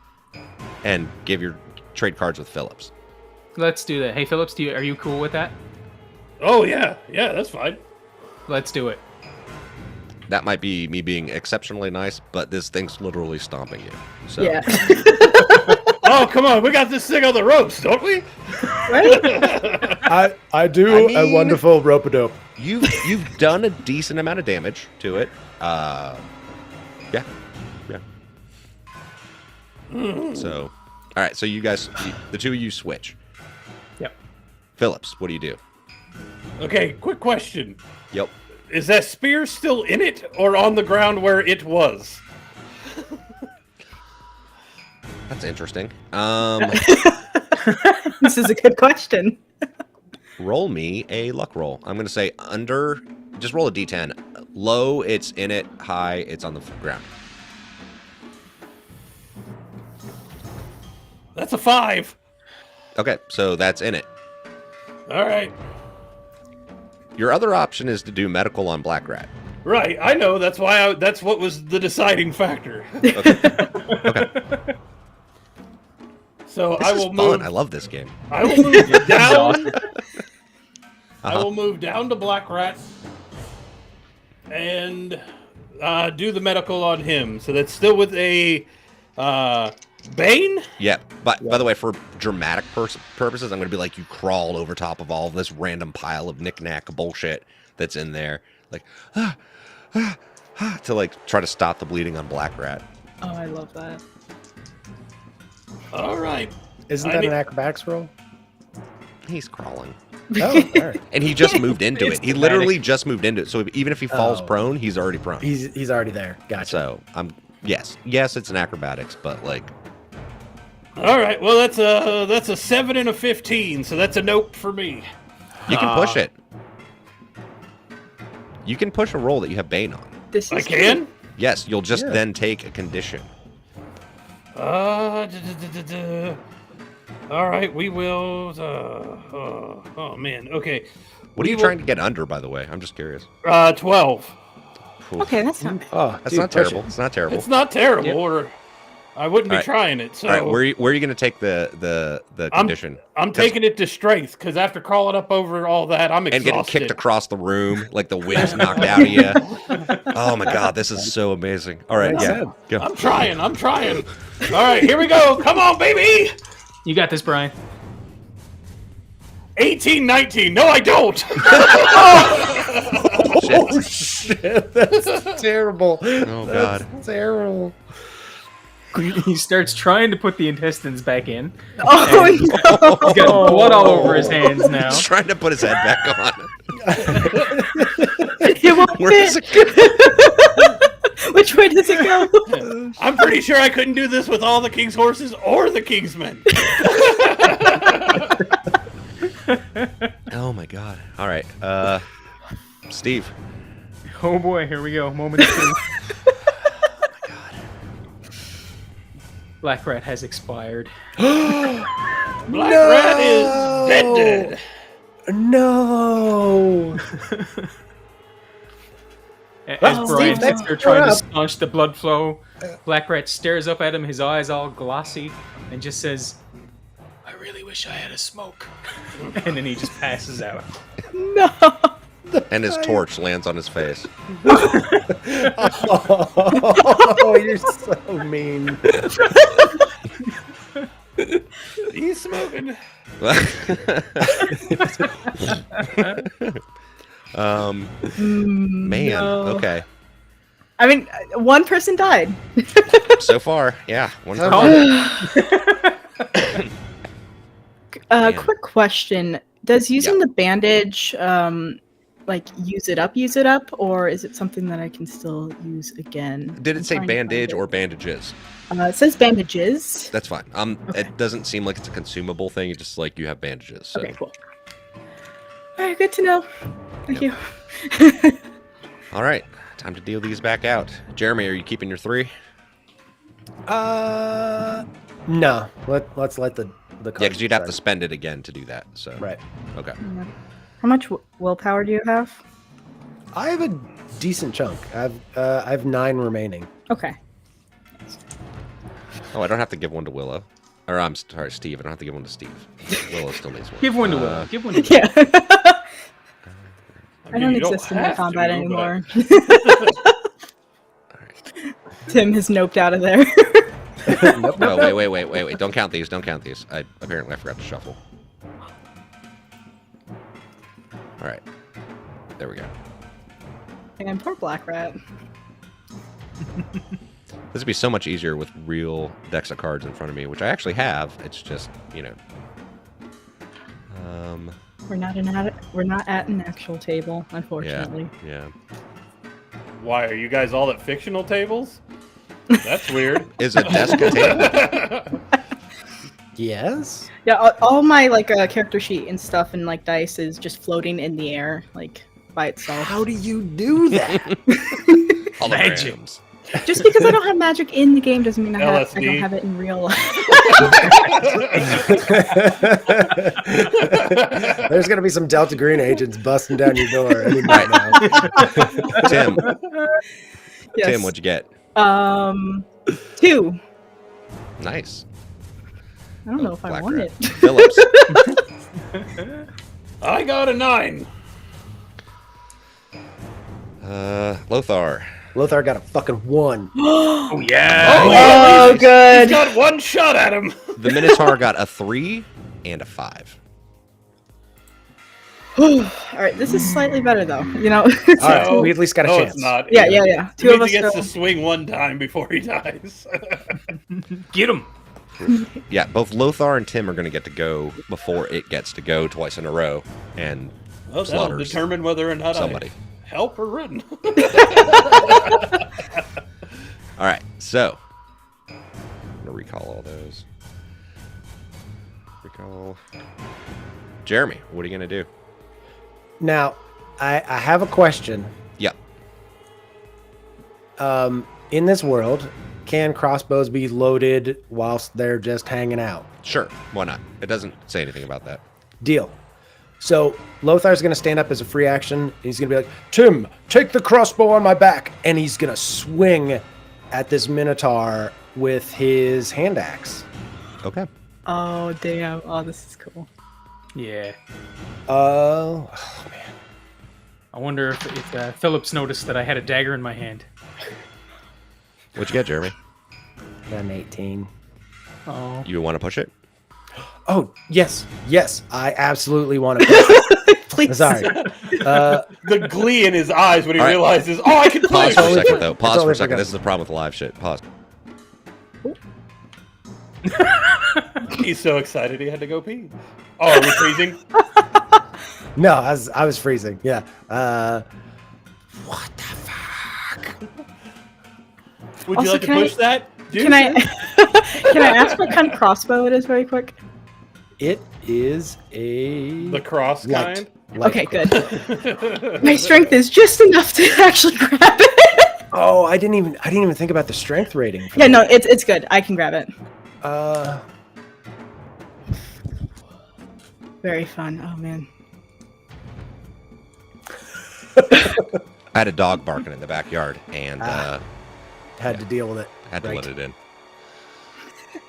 and give your trade cards with Phillips. Let's do that. Hey, Phillips, are you cool with that? Oh yeah, that's fine. Let's do it. That might be me being exceptionally nice, but this thing's literally stomping you. So Yeah. Oh come on, we got this thing on the ropes, don't we? Right? I do I mean- a wonderful rope-a-dope. you've done a decent amount of damage to it. Yeah. So, all right. So you guys, the two of you switch. Yep. Phillips, what do you do? Okay, quick question. Yep. Is that spear still in it or on the ground where it was? That's interesting. This is a good question. Roll me a luck roll. I'm going to say under, just roll a d10. Low, it's in it. High, it's on the ground. That's a 5. Okay, so that's in it. All right. Your other option is to do medical on Black Rat. Right, I know. That's why. That's what was the deciding factor. Okay. So This I is will fun. move. I love this game. I will move down. I Uh-huh. will move down to Black Rat and do the medical on him. So that's still with a Bane. Yeah, but by the way, for dramatic purposes, I'm going to be like, you crawled over top of all of this random pile of knick-knack bullshit that's in there. Like, to like try to stop the bleeding on Black Rat. Oh, I love that. All right. Isn't I that mean- an acrobatics roll? He's crawling. Oh, all right. And he just moved into It's it. He dramatic. literally just moved into it. So even if he falls Oh. prone, he's already prone. He's already there. Gotcha. So yes, it's an acrobatics, but like, All right. Well, that's a 7 and a 15. So that's a nope for me. you can push it. You can push a roll that you have Bane on. This is I can. Yes, you'll just Yeah. then take a condition. All right, we will. Oh man. Okay. What are you trying to get under, by the way? I'm just curious. 12. Oof. Okay, that's not bad. Oh, That's dude, not push terrible. it. It's not terrible. It's not terrible, Yep. or I wouldn't be All right. trying it. So All right, where are you going to take the condition? I'm taking it to strength because after crawling up over all that, I'm And exhausted. getting kicked across the room, like the wind's knocked out of you. Oh my god, this is so amazing. All right, Well yeah, said. go. I'm trying. All right, here we go. Come on, baby. You got this, Brian. 18, 19. No, I don't. Shit. Shit, that's terrible. Oh god. That's terrible. He starts trying to put the intestines back in. Oh no! He's got blood all over his hands now. He's trying to put his head back on. It won't Where does fit. it go? Which way does it go? I'm pretty sure I couldn't do this with all the king's horses or the king's men. god. All right. Steve. Oh boy, here we go. Moment of truth. Oh my god. Black Rat has expired. Black Rat is dead. No. As Oh, Brian Steve, sits there trying to up. staunch the blood flow, Black Rat stares up at him, his eyes all glossy, and just says, "I really wish I had a smoke." And then he just passes out. No. And his torch lands on his face. Oh, you're so mean. He's smoking. Man. No. Okay. I mean, one person died. So far, yeah. One So time. Man. Quick question: does using the bandage, like use it up, or is it something that I can still use again? Did I'm it say trying to find bandage it. or bandages? It says bandages. That's fine. Okay. It doesn't seem like it's a consumable thing. It's just like you have bandages. So. Okay, cool. All right, good to know. Thank you. All right. Time to deal these back out. Jeremy, are you keeping your 3? No. Let's let the Yeah, because you'd have to spend it again to do that. So. Right. Okay. How much willpower do you have? I have a decent chunk. I have 9 remaining. Okay. Oh, I don't have to give one to Willow. Or I'm sorry, Steve. I don't have to give one to Steve. Willow still needs one. Give one to Will. Give one to Will. Yeah. I mean, don't you don't exist in the have combat to, anymore. Alright. Tim has noped out of there. Nope. No, wait. Don't count these. Don't count these. I forgot to shuffle. All right. There we go. And poor Black Rat. This would be so much easier with real decks of cards in front of me, which I actually have. It's just, you know. We're not at an actual table, unfortunately. Yeah. Why are you guys all at fictional tables? That's weird. Is a desk a table? Yes. Yeah, all my character sheet and stuff and dice is just floating in the air by itself. How do you do that? Holograms. Just because I don't have magic in the game doesn't mean I don't LSD. have it in real life. There's gonna be some Delta Green agents busting down your door any minute now. Tim. Yes. Tim, what'd you get? 2. Nice. I don't know if I Black want Rat. it. Phillips. I got a 9. Lothar. Lothar got a fucking 1. Oh, yeah. Oh, good. He's got one shot at him. The Minotaur got a 3 and a 5. All right, this is slightly better though. You know. All right, we at least got a no, chance. it's not. Yeah. Two of us He gets go. to swing one time before he dies. Get him. Yeah, both Lothar and Tim are going to get to go before it gets to go twice in a row. And Well, that'll slaughters determine whether or not somebody. I help or run. All right, so I'm going to recall all those. Recall. Jeremy, what are you going to do? Now, I have a question. Yep. In this world, can crossbows be loaded whilst they're just hanging out? Sure, why not? It doesn't say anything about that. Deal. So Lothar's going to stand up as a free action. And he's going to be like, Tim, take the crossbow on my back. And he's going to swing at this Minotaur with his hand axe. Okay. Oh damn! Oh, this is cool. Yeah. Oh, man. I wonder if Phillips noticed that I had a dagger in my hand. What'd you get, Jeremy? Got an 18. Oh. You want to push it? Oh, yes. Yes, I absolutely want to push it. Please. Sorry. The glee in his eyes when he All right. realizes, oh, I can Pause push. for a totally second, forgot. though. I Pause for totally a second. forgot. This is the problem with live shit. Pause. He's so excited he had to go pee. Oh, are we freezing? No, I was freezing. Yeah. What the fuck? Would Also, you like to can I- push that? Can I can I ask what kind of crossbow it is very quick? It is a The cross light. kind? Okay, good. My strength is just enough to actually grab it. Oh, I didn't even think about the strength rating. For Yeah, that. no, it's good. I can grab it. Very fun. Oh man. I had a dog barking in the backyard, and Had to deal with it. had to Right. let it in.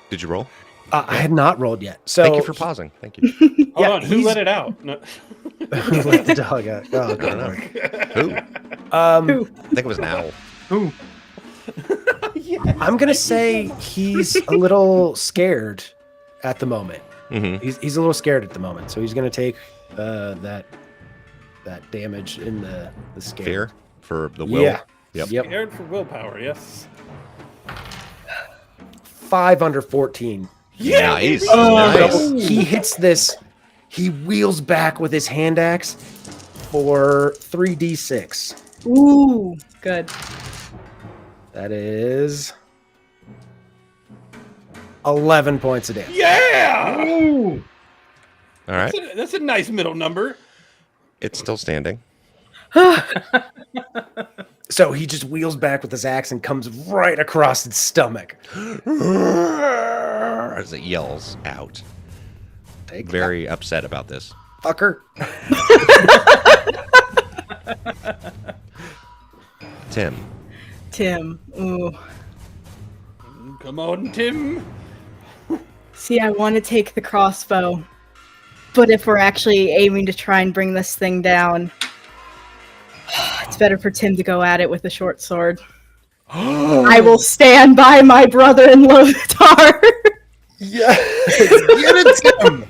Did you roll? I had not rolled yet. So Thank you for pausing. Thank you. Hold Yeah, on, who he's- let it out? No. let the dog out. Oh, I don't know. Who? Who? I think it was an owl. Ooh. I'm gonna say he's a little scared at the moment. Mm-hmm. He's a little scared at the moment, so he's gonna take that damage in the scare. Fear for the will. Yeah. Yep. Yep. Scared for willpower, yes. 5 under 14. Yeah, Nice. baby. Nice. So he hits this. He wheels back with his hand axe for 3d6. Ooh, good. That is 11 points of damage. Yeah! All right. That's a nice middle number. It's still standing. So he just wheels back with his axe and comes right across its stomach. As it yells out. Take Very upset about this. that, fucker. Tim. Ooh. Come on, Tim. See, I want to take the crossbow, but if we're actually aiming to try and bring this thing down, it's better for Tim to go at it with a short sword. I will stand by my brother in Lothar. Yeah. Get it, Tim.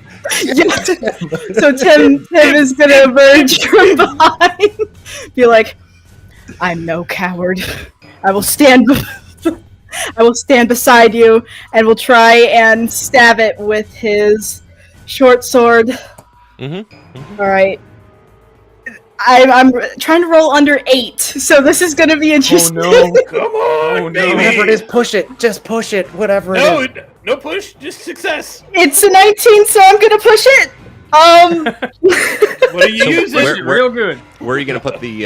Get it, Tim. So Tim is gonna emerge from behind, be like, "I'm no coward. I will stand. I will stand beside you, and will try and stab it with his short sword." Mm-hmm. All right. I'm trying to roll under 8, so this is gonna be interesting. Oh no. Come on, Oh, no. baby. Whatever it is, push it. Just push it. Whatever No, it is. no push, just success. It's a 19, so I'm gonna push it. What are you So using? where- Real good. Where are you going to put the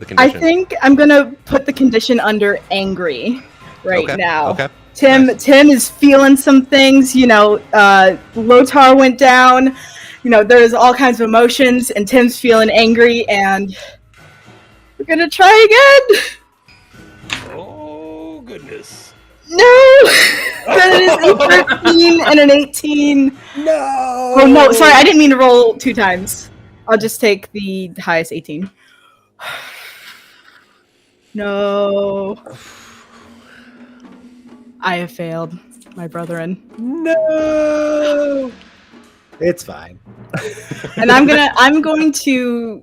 condition? I think I'm gonna put the condition under angry right Okay, now. okay. Tim Nice. Tim is feeling some things, Lothar went down, there's all kinds of emotions, and Tim's feeling angry, and we're gonna try again. Oh, goodness. No! That is a 13 and an 18. No. Oh no, sorry, I didn't mean to roll 2 times. I'll just take the highest 18. No. I have failed, my brethren. No. It's fine. And I'm going to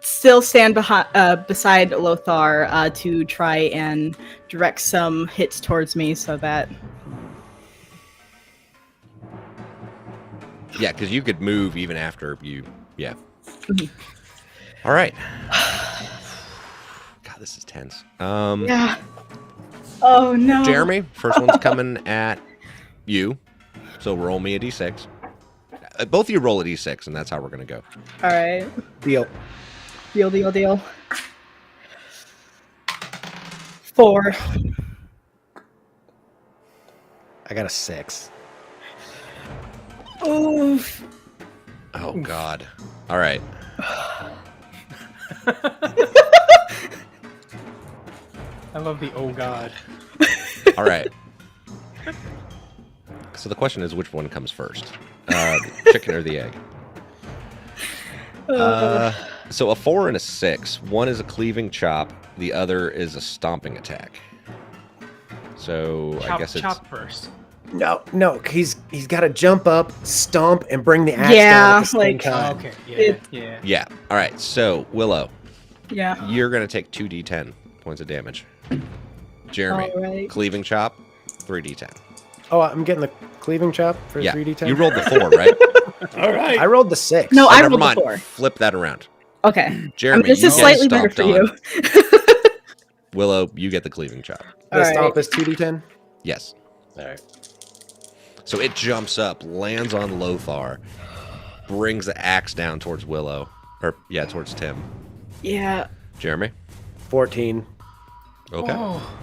still stand beside Lothar to try and direct some hits towards me so that Yeah, because you could move even after you. Yeah. Mhm. All right. God, this is tense. yeah. Oh no. Jeremy, first one's coming at you. So roll me a d6. Both of you roll a d6, and that's how we're going to go. All right. Deal. Deal. 4. I got a 6. Oof. Oh, God. All right. I love the oh god. All right. So the question is, which one comes first? The chicken or the egg? So a 4 and a 6. One is a cleaving chop. The other is a stomping attack. So I guess it's... Chop first. No. He's got to jump up, stomp, and bring the axe Yeah, down at the same like- time. Okay. Yeah. It- Yeah. Yeah. All right. So Willow, Yeah. you're going to take 2d10 points of damage. Jeremy, All right. cleaving chop, 3d10. Oh, I'm getting the cleaving chop for Yeah. 3d10. You rolled the 4, right? All right. I rolled the 6. No, Oh, I never rolled mind. a 4. Flip that around. Okay. Jeremy, This you is get slightly better stomped for on. you. Willow, you get the cleaving chop. The All stomp right. is 2d10. Yes. All right. So it jumps up, lands on Lothar, brings the axe down towards Willow, Or yeah, towards Tim. Yeah, Jeremy. 14. Okay. Oh.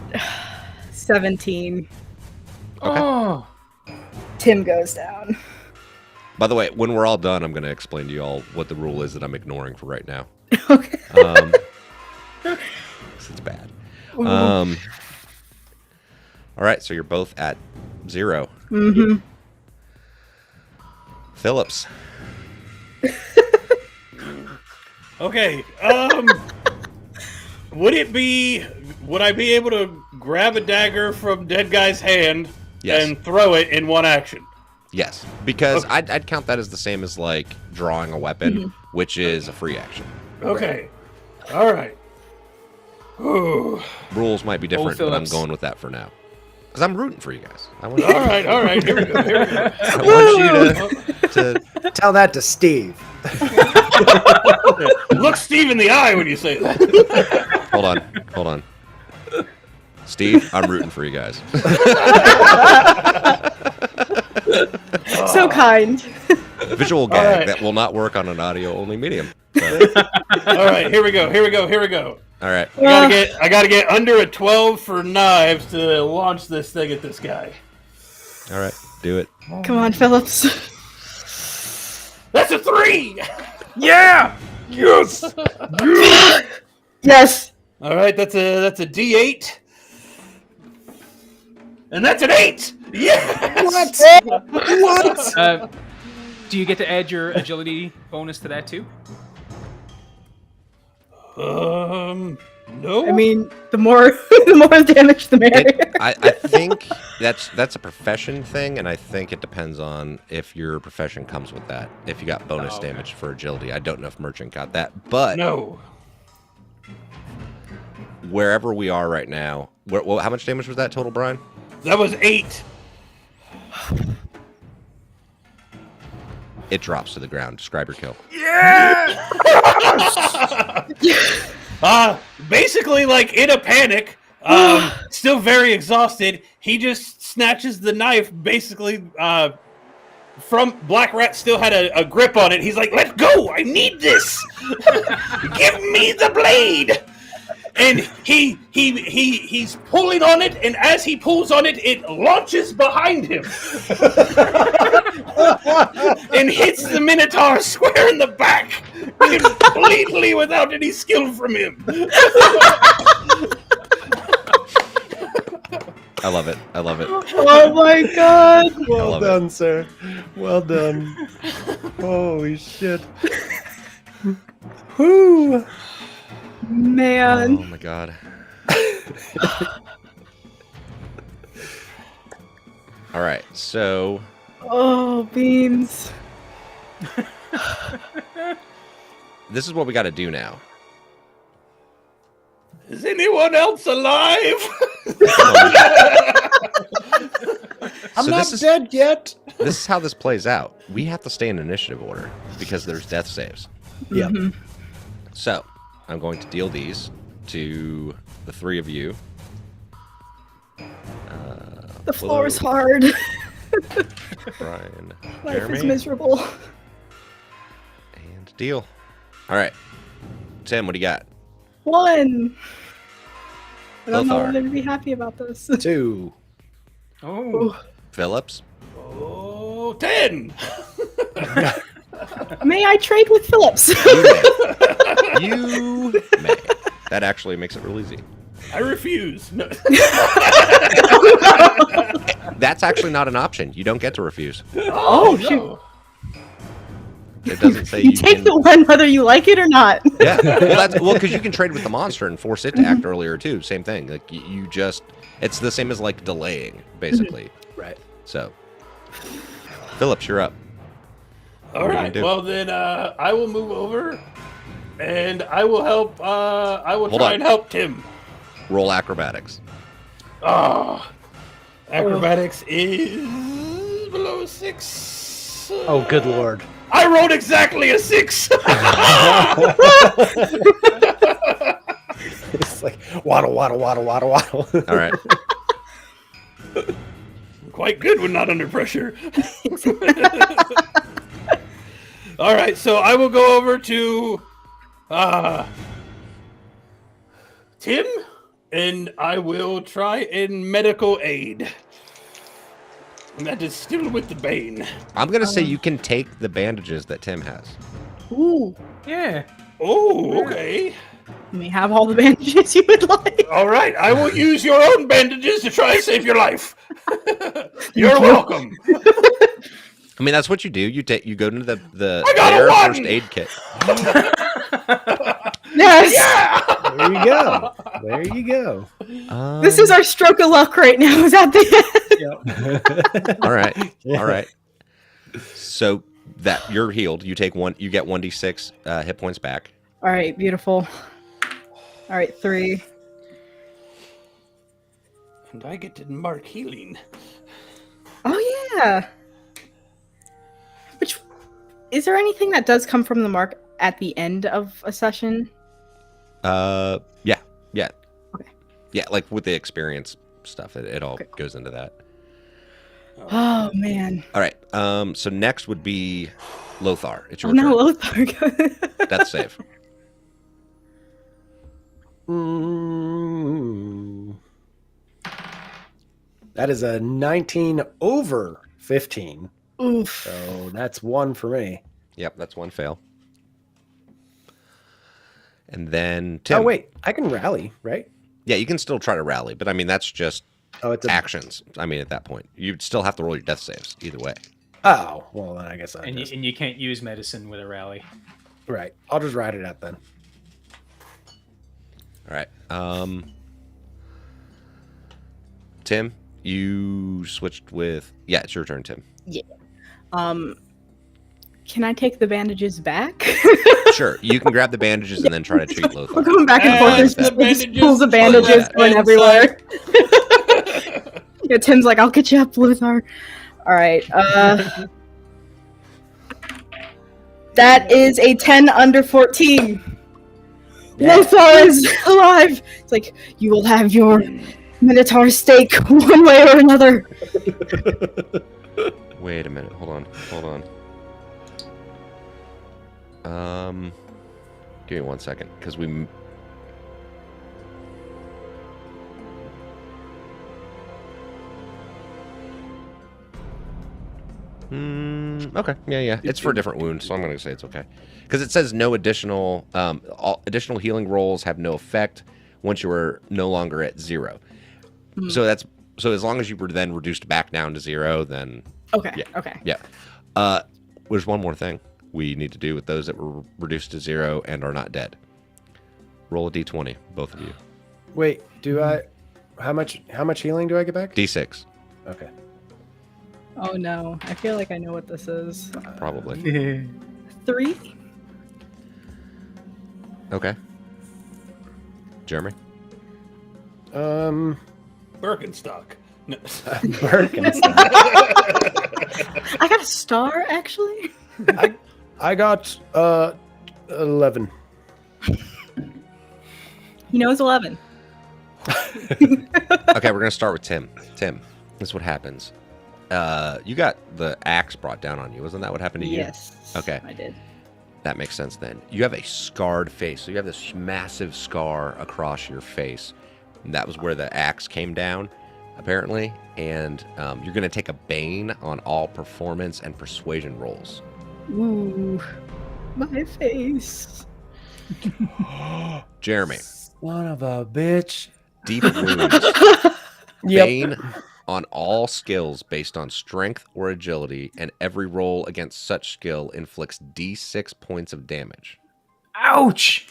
17. Okay. Oh. Tim goes down. By the way, when we're all done, I'm going to explain to you all what the rule is that I'm ignoring for right now. Okay. 'Cause it's bad. All right, so you're both at 0. Mm-hmm. Phillips. Okay. Would I be able to grab a dagger from dead guy's hand Yes. and throw it in one action? Yes, because I'd count that as the same as like drawing a weapon, which is a free action. Okay. All right. Ooh. Rules might be different, but I'm Phillips. going with that for now. Because I'm rooting for you guys. I want, All right. All right. Here we go. Here we go. I want you to Tell that to Steve. Look Steve in the eye when you say that. Hold on. Steve, I'm rooting for you guys. So kind. Visual gag right. that will not work on an audio-only medium. All right. Here we go. All right. I gotta get under a 12 for knives to launch this thing at this guy. All right. Do it. Come on, Phillips. That's a 3. Yeah! Yes! Yes. All right. That's a D8. And that's an 8. Yes. What? Do you get to add your agility bonus to that too? No. I mean, the more damage, the merrier. I think that's a profession thing, and I think it depends on if your profession comes with that. If you got bonus damage for agility, I don't know if merchant got that, but no. wherever we are right now, how much damage was that total, Brian? That was 8. It drops to the ground. Describe your kill. Basically, like in a panic, still very exhausted, he just snatches the knife. Basically, from Black Rat still had a grip on it. He's like, "Let's go! I need this. Give me the blade." And he's pulling on it, and as he pulls on it, it launches behind him and hits the Minotaur square in the back, completely without any skill from him. I love it. Oh my god. Well love it. done, sir. Well done. Holy shit. Whoo! Man. Oh my god. All right, so Oh, beans. this is what we got to do now. Is anyone else alive? I'm So not this is- dead yet. This is how this plays out. We have to stay in initiative order because there's death saves. Yep. So I'm going to deal these to the 3 of you. The floor is hard. Brian, Life is Jeremy, miserable. and deal. All right, Tim, what do you got? 1. I don't know Lothar. whether to be happy about this. 2. Oh. Phillips. Oh, 10. May I trade with Phillips? You may. That actually makes it real easy. I refuse. No. That's actually not an option. You don't get to refuse. Oh, no. It doesn't say you take can. the one whether you like it or not. Yeah, well, because you can trade with the monster and force it to act earlier too. Same thing. Like you just, it's the same as like delaying, basically. Right. So, Phillips, you're up. All What are you right. gonna do? Well, then I will move over, and I will help. I will Hold try on. and help Tim. Roll acrobatics. Oh, acrobatics is below 6. Oh, good lord. I rolled exactly a 6. It's like waddle, waddle, waddle, waddle, waddle. All right. Quite good when not under pressure. All right, so I will go over to Tim, and I will try in medical aid. And that is still with the Bane. I'm gonna say you can take the bandages that Tim has. Ooh. Yeah. Oh, okay. You may have all the bandages you would like. All right, I will use your own bandages to try and save your life. You're welcome. I mean, that's what you do. You go into the I got a air one! first aid kit. Yes. Yeah. There you go. There you go. This is our stroke of luck right now. Is that the All right. All right. So that you're healed. You take one. You get 1d6 hit points back. All right, beautiful. All right, 3. And I get to mark healing. Oh yeah. Which is there anything that does come from the mark at the end of a session? Yeah. Okay. Yeah, like with the experience stuff, it all goes into that. Oh man. All right. So next would be Lothar. It's your Oh no, turn. Lothar. Death save. That is a 19 over 15. Oof. So that's 1 for me. Yep, that's one fail. And then Tim. Oh, wait. I can rally, right? Yeah, you can still try to rally, but I mean that's just Oh, it's a... actions. I mean, at that point, you'd still have to roll your death saves either way. Oh, well, then I guess I And just... you can't use medicine with a rally. Right. I'll just ride it out then. All right. Tim, you switched with. Yeah, it's your turn, Tim. Yeah. Can I take the bandages back? Sure, you can grab the bandages and then try to treat Lothar. We're going back and forth. And There's the just pools of bandages Yeah. going everywhere. Yeah, Tim's like, I'll get you up, Lothar. All right. That is a 10 under 14. Yeah. Lothar is alive. It's like, you will have your Minotaur steak one way or another. Wait a minute. Hold on. Give me 1 second, because we. Okay. Yeah. It's for a different wound, so I'm going to say it's okay. Because it says no additional additional healing rolls have no effect once you are no longer at 0. So as long as you were then reduced back down to 0, then Okay. Yeah. Okay. yeah. There's one more thing we need to do with those that were reduced to 0 and are not dead. Roll a d20, both of you. Wait, do I... How much healing do I get back? D6, Okay. Oh no, I feel like I know what this is. probably. 3? Okay. Jeremy. Birkenstock. No. Birkenstock. I got a star, actually. I got 11. He knows 11. Okay, we're going to start with Tim. Tim, this is what happens. You got the axe brought down on you. Wasn't that what happened to you? Yes. Okay. I did. That makes sense then. You have a scarred face. So you have this massive scar across your face. And that was where the axe came down, apparently. And you're going to take a bane on all performance and persuasion rolls. Ooh. My face. Jeremy, Son of a bitch. deep wounds. Yep. Bane on all skills based on strength or agility, and every roll against such skill inflicts d6 points of damage. Ouch!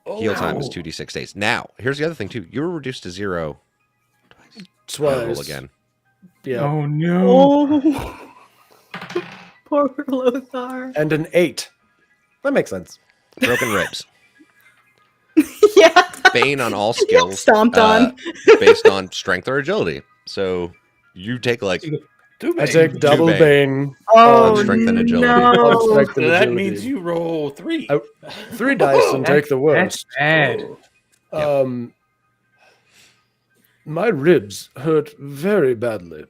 Heal time is 2d6 days. Now, here's the other thing, too. You were reduced to 0. Twice. Roll again. Yeah. Oh no! Oh. Poor Lothar. And an 8. That makes sense. Broken ribs. Yeah. Bane on all skills. Stomped on. Based on strength or agility. So you take like I take double bane. bane. Oh, strength and agility. no. Strength and So that agility. means you roll 3. 3 dice and take the That's worst. bad. My ribs hurt very badly.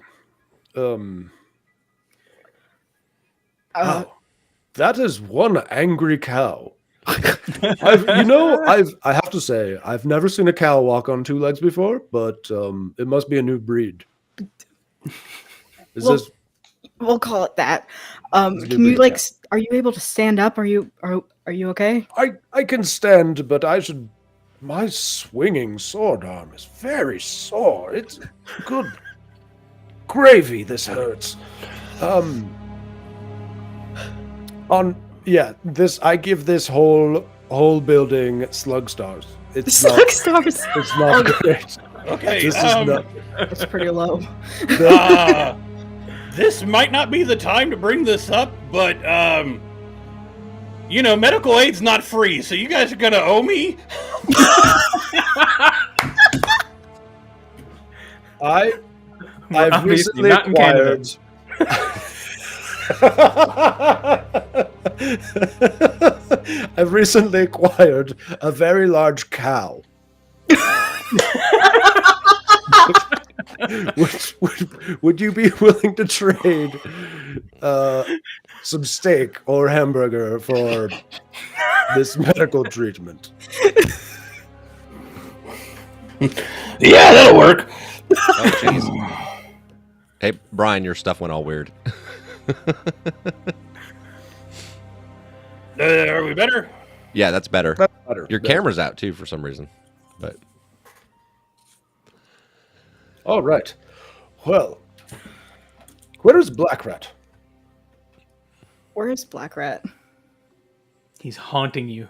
That is one angry cow. I have to say, I've never seen a cow walk on two legs before, but it must be a new breed. Well, we'll call it that. Can you like? Are you able to stand up? Are you okay? I can stand, but my swinging sword arm is very sore. It's good gravy. This hurts. I give this whole building slug stars. It's slug stars. It's not great. Okay, This is not. That's pretty low. This might not be the time to bring this up, but medical aid's not free, so you guys are gonna owe me. I've recently not in acquired. I've recently acquired a very large cow. Would you be willing to trade some steak or hamburger for this medical treatment? Yeah, that'll work. Oh, jeez. Hey, Brian, your stuff went all weird. Are we better? Yeah, that's better. That's better. Your camera's out too for some reason, but All right. Well, where's Black Rat? Where is Black Rat? He's haunting you.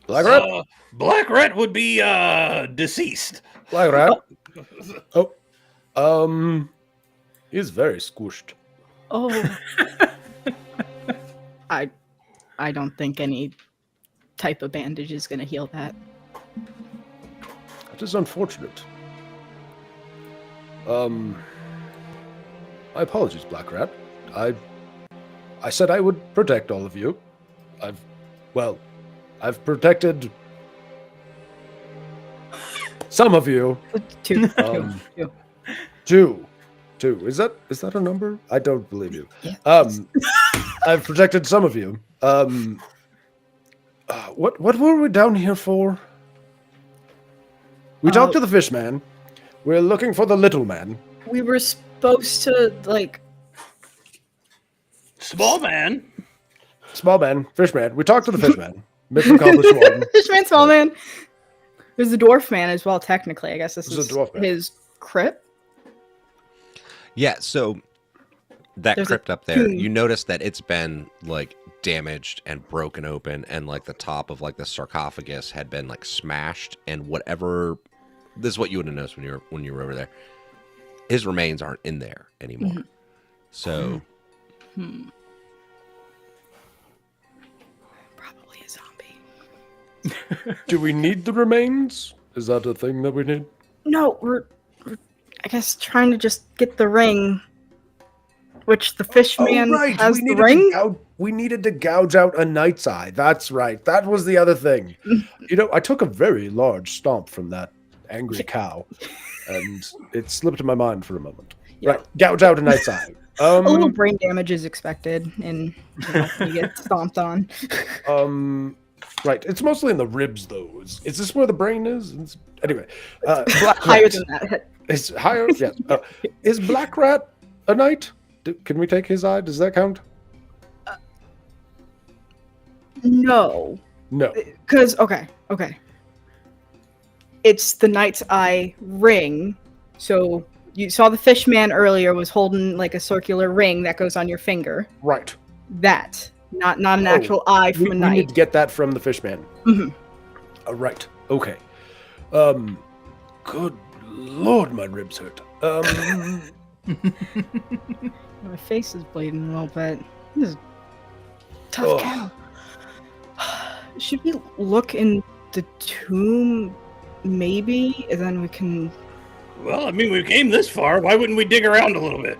Black Rat? Black Rat would be deceased. Black Rat? He's very squished. Oh. I don't think any type of bandage is going to heal that. That is unfortunate. My apologies, Black Rat. I said I would protect all of you. I've protected some of you. Two. Two. Is that a number? I don't believe you. Yeah. I've protected some of you. What were we down here for? We talked to the fish man. We're looking for the little man. We were supposed to, like... Small man. Small man, fish man. We talked to the fish man. Mission accomplished one. Fish man, small man. There's the dwarf man as well, technically. I guess this is dwarf man. his crypt. yeah. So that There's crypt a up there, tomb. you notice that it's been like damaged and broken open, and like the top of like the sarcophagus had been like smashed, and whatever. This is what you would have noticed when you were over there. His remains aren't in there anymore. Mm-hmm. So. Probably a zombie. Do we need the remains? Is that a thing that we need? No, we're I guess trying to just get the ring, which the fish man has the ring. We needed to gouge out a knight's eye. That's right. That was the other thing. I took a very large stomp from that angry cow, and it slipped my mind for a moment. Yeah. Right, gouge out a knight's eye. A little brain damage is expected, and you get stomped on. Right. It's mostly in the ribs, though. Is this where the brain is? Anyway, Black Higher Rat. than that. It's higher. Yeah. Is Black Rat a knight? Can we take his eye? Does that count? No. No. Because, okay. It's the Knight's Eye ring. So you saw the fish man earlier was holding like a circular ring that goes on your finger. Right. That. Not an actual eye from a We knight. need to get that from the fish man. Mm-hmm. Right. Okay. Good Lord, my ribs hurt. My face is bleeding a little bit. This is a tough cow. Should we look in the tomb, maybe, and then we can... Well, I mean, we came this far. Why wouldn't we dig around a little bit?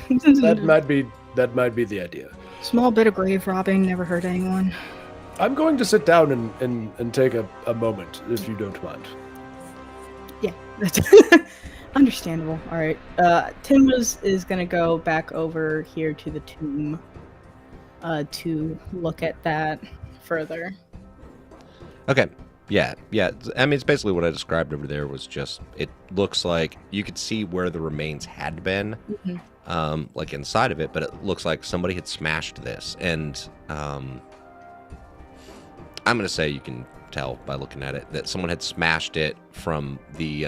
That might be the idea. Small bit of grave robbing never hurt anyone. I'm going to sit down and take a moment, if you don't mind. Yeah. Understandable. All right. Tim is gonna go back over here to the tomb to look at that further. Okay. Yeah. I mean, it's basically what I described over there was just, it looks like you could see where the remains had been, like inside of it, but it looks like somebody had smashed this. And I'm going to say you can tell by looking at it that someone had smashed it from the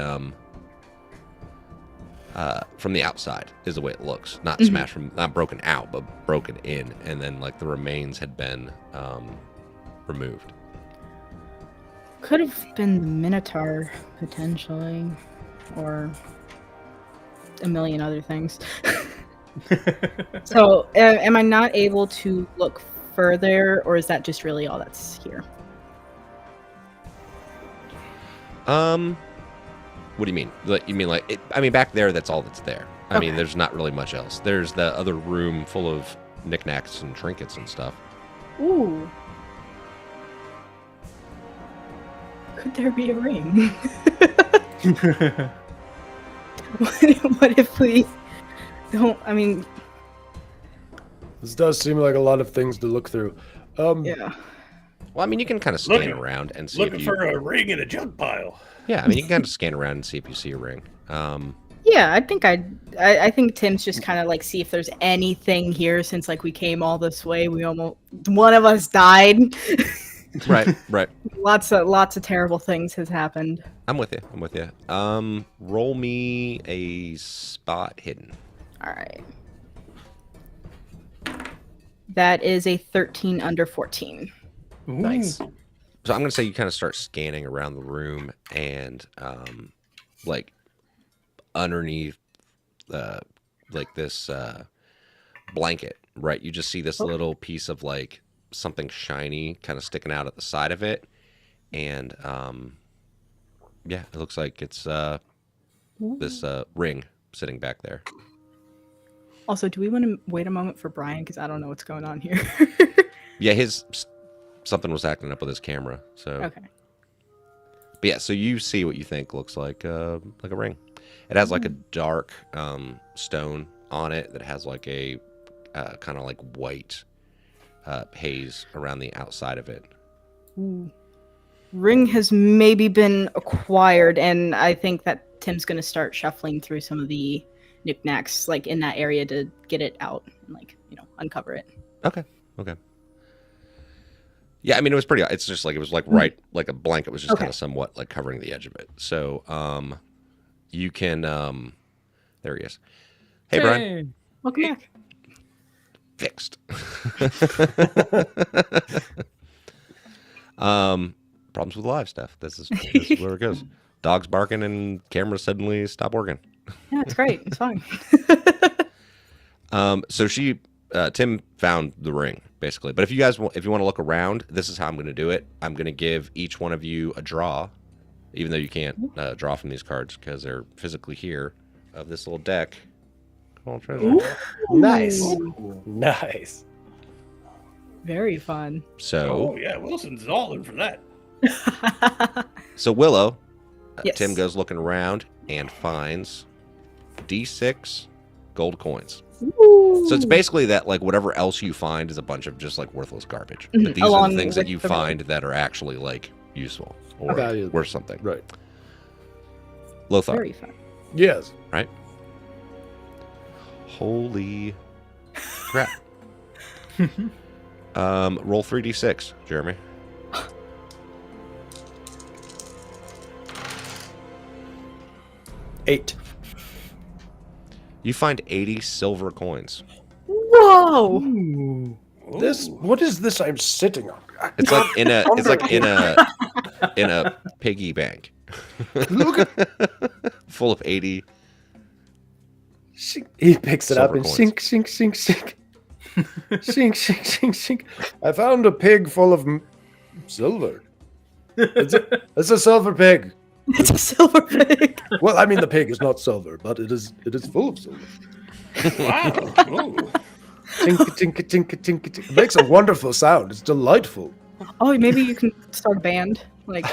outside is the way it looks. Not smashed from, not broken out, but broken in. And then like the remains had been removed. Could have been the Minotaur, potentially, or a million other things. So, am I not able to look further, or is that just really all that's here? What do you mean? You mean like, I mean, back there, that's all that's there. I mean, there's not really much else. There's the other room full of knickknacks and trinkets and stuff. Ooh. Could there be a ring? What if we don't? I mean, This does seem like a lot of things to look through. yeah. Well, I mean, you can kind of scan around and see if Looking you... for a ring in a junk pile. Yeah, I mean, you can kind of scan around and see if you see a ring. Yeah, I think Tim's just kind of like see if there's anything here since like we came all this way. We almost one of us died. Right. Lots of terrible things has happened. I'm with you. Roll me a spot hidden. All right. That is a 13 under 14. Nice. So I'm going to say you kind of start scanning around the room and like underneath like this blanket, right? You just see this little piece of like something shiny kind of sticking out at the side of it. And yeah, it looks like it's this ring sitting back there. Also, do we want to wait a moment for Brian? Because I don't know what's going on here. Yeah, something was acting up with his camera. So Okay. But yeah, so you see what you think looks like a ring. It has like a dark stone on it that has like a kind of like white haze around the outside of it. Ooh. Ring has maybe been acquired, and I think that Tim's going to start shuffling through some of the knickknacks like in that area to get it out and like, uncover it. Okay. Yeah, I mean, it was pretty, it's just like, it was like right, like a blanket was just kind of somewhat like covering the edge of it. So, you can, there he is. Hey, Brian. Welcome back. Fixed. Problems with live stuff. This is where it goes. Dogs barking and cameras suddenly stop working. Yeah, it's great. It's fine. So Tim found the ring basically. But if you want to look around, this is how I'm going to do it. I'm going to give each one of you a draw, even though you can't draw from these cards because they're physically here, of this little deck. Come on, treasure. Nice. Very fun. So, Oh yeah, Wilson's all in for that. so Willow, Yes. Tim goes looking around and finds D6 gold coins. Ooh. So it's basically that like whatever else you find is a bunch of just like worthless garbage. But these are Along the things that with you the find that are actually like useful or Valuable. worth something. Right. Lothar, Very fun. Yes. right? Holy crap. Roll 3d6, Jeremy. Eight. You find 80 silver coins. Whoa! What is this I'm sitting on? It's like in a piggy bank. Look at Full of 80. He picks it up Silver and coins. sink. Sink. I found a pig full of silver. It's a silver pig. It's a silver pig. Well, I mean, the pig is not silver, but it is full of silver. Wow. Ooh. Tink. It makes a wonderful sound. It's delightful. Oh, maybe you can start a band. Like,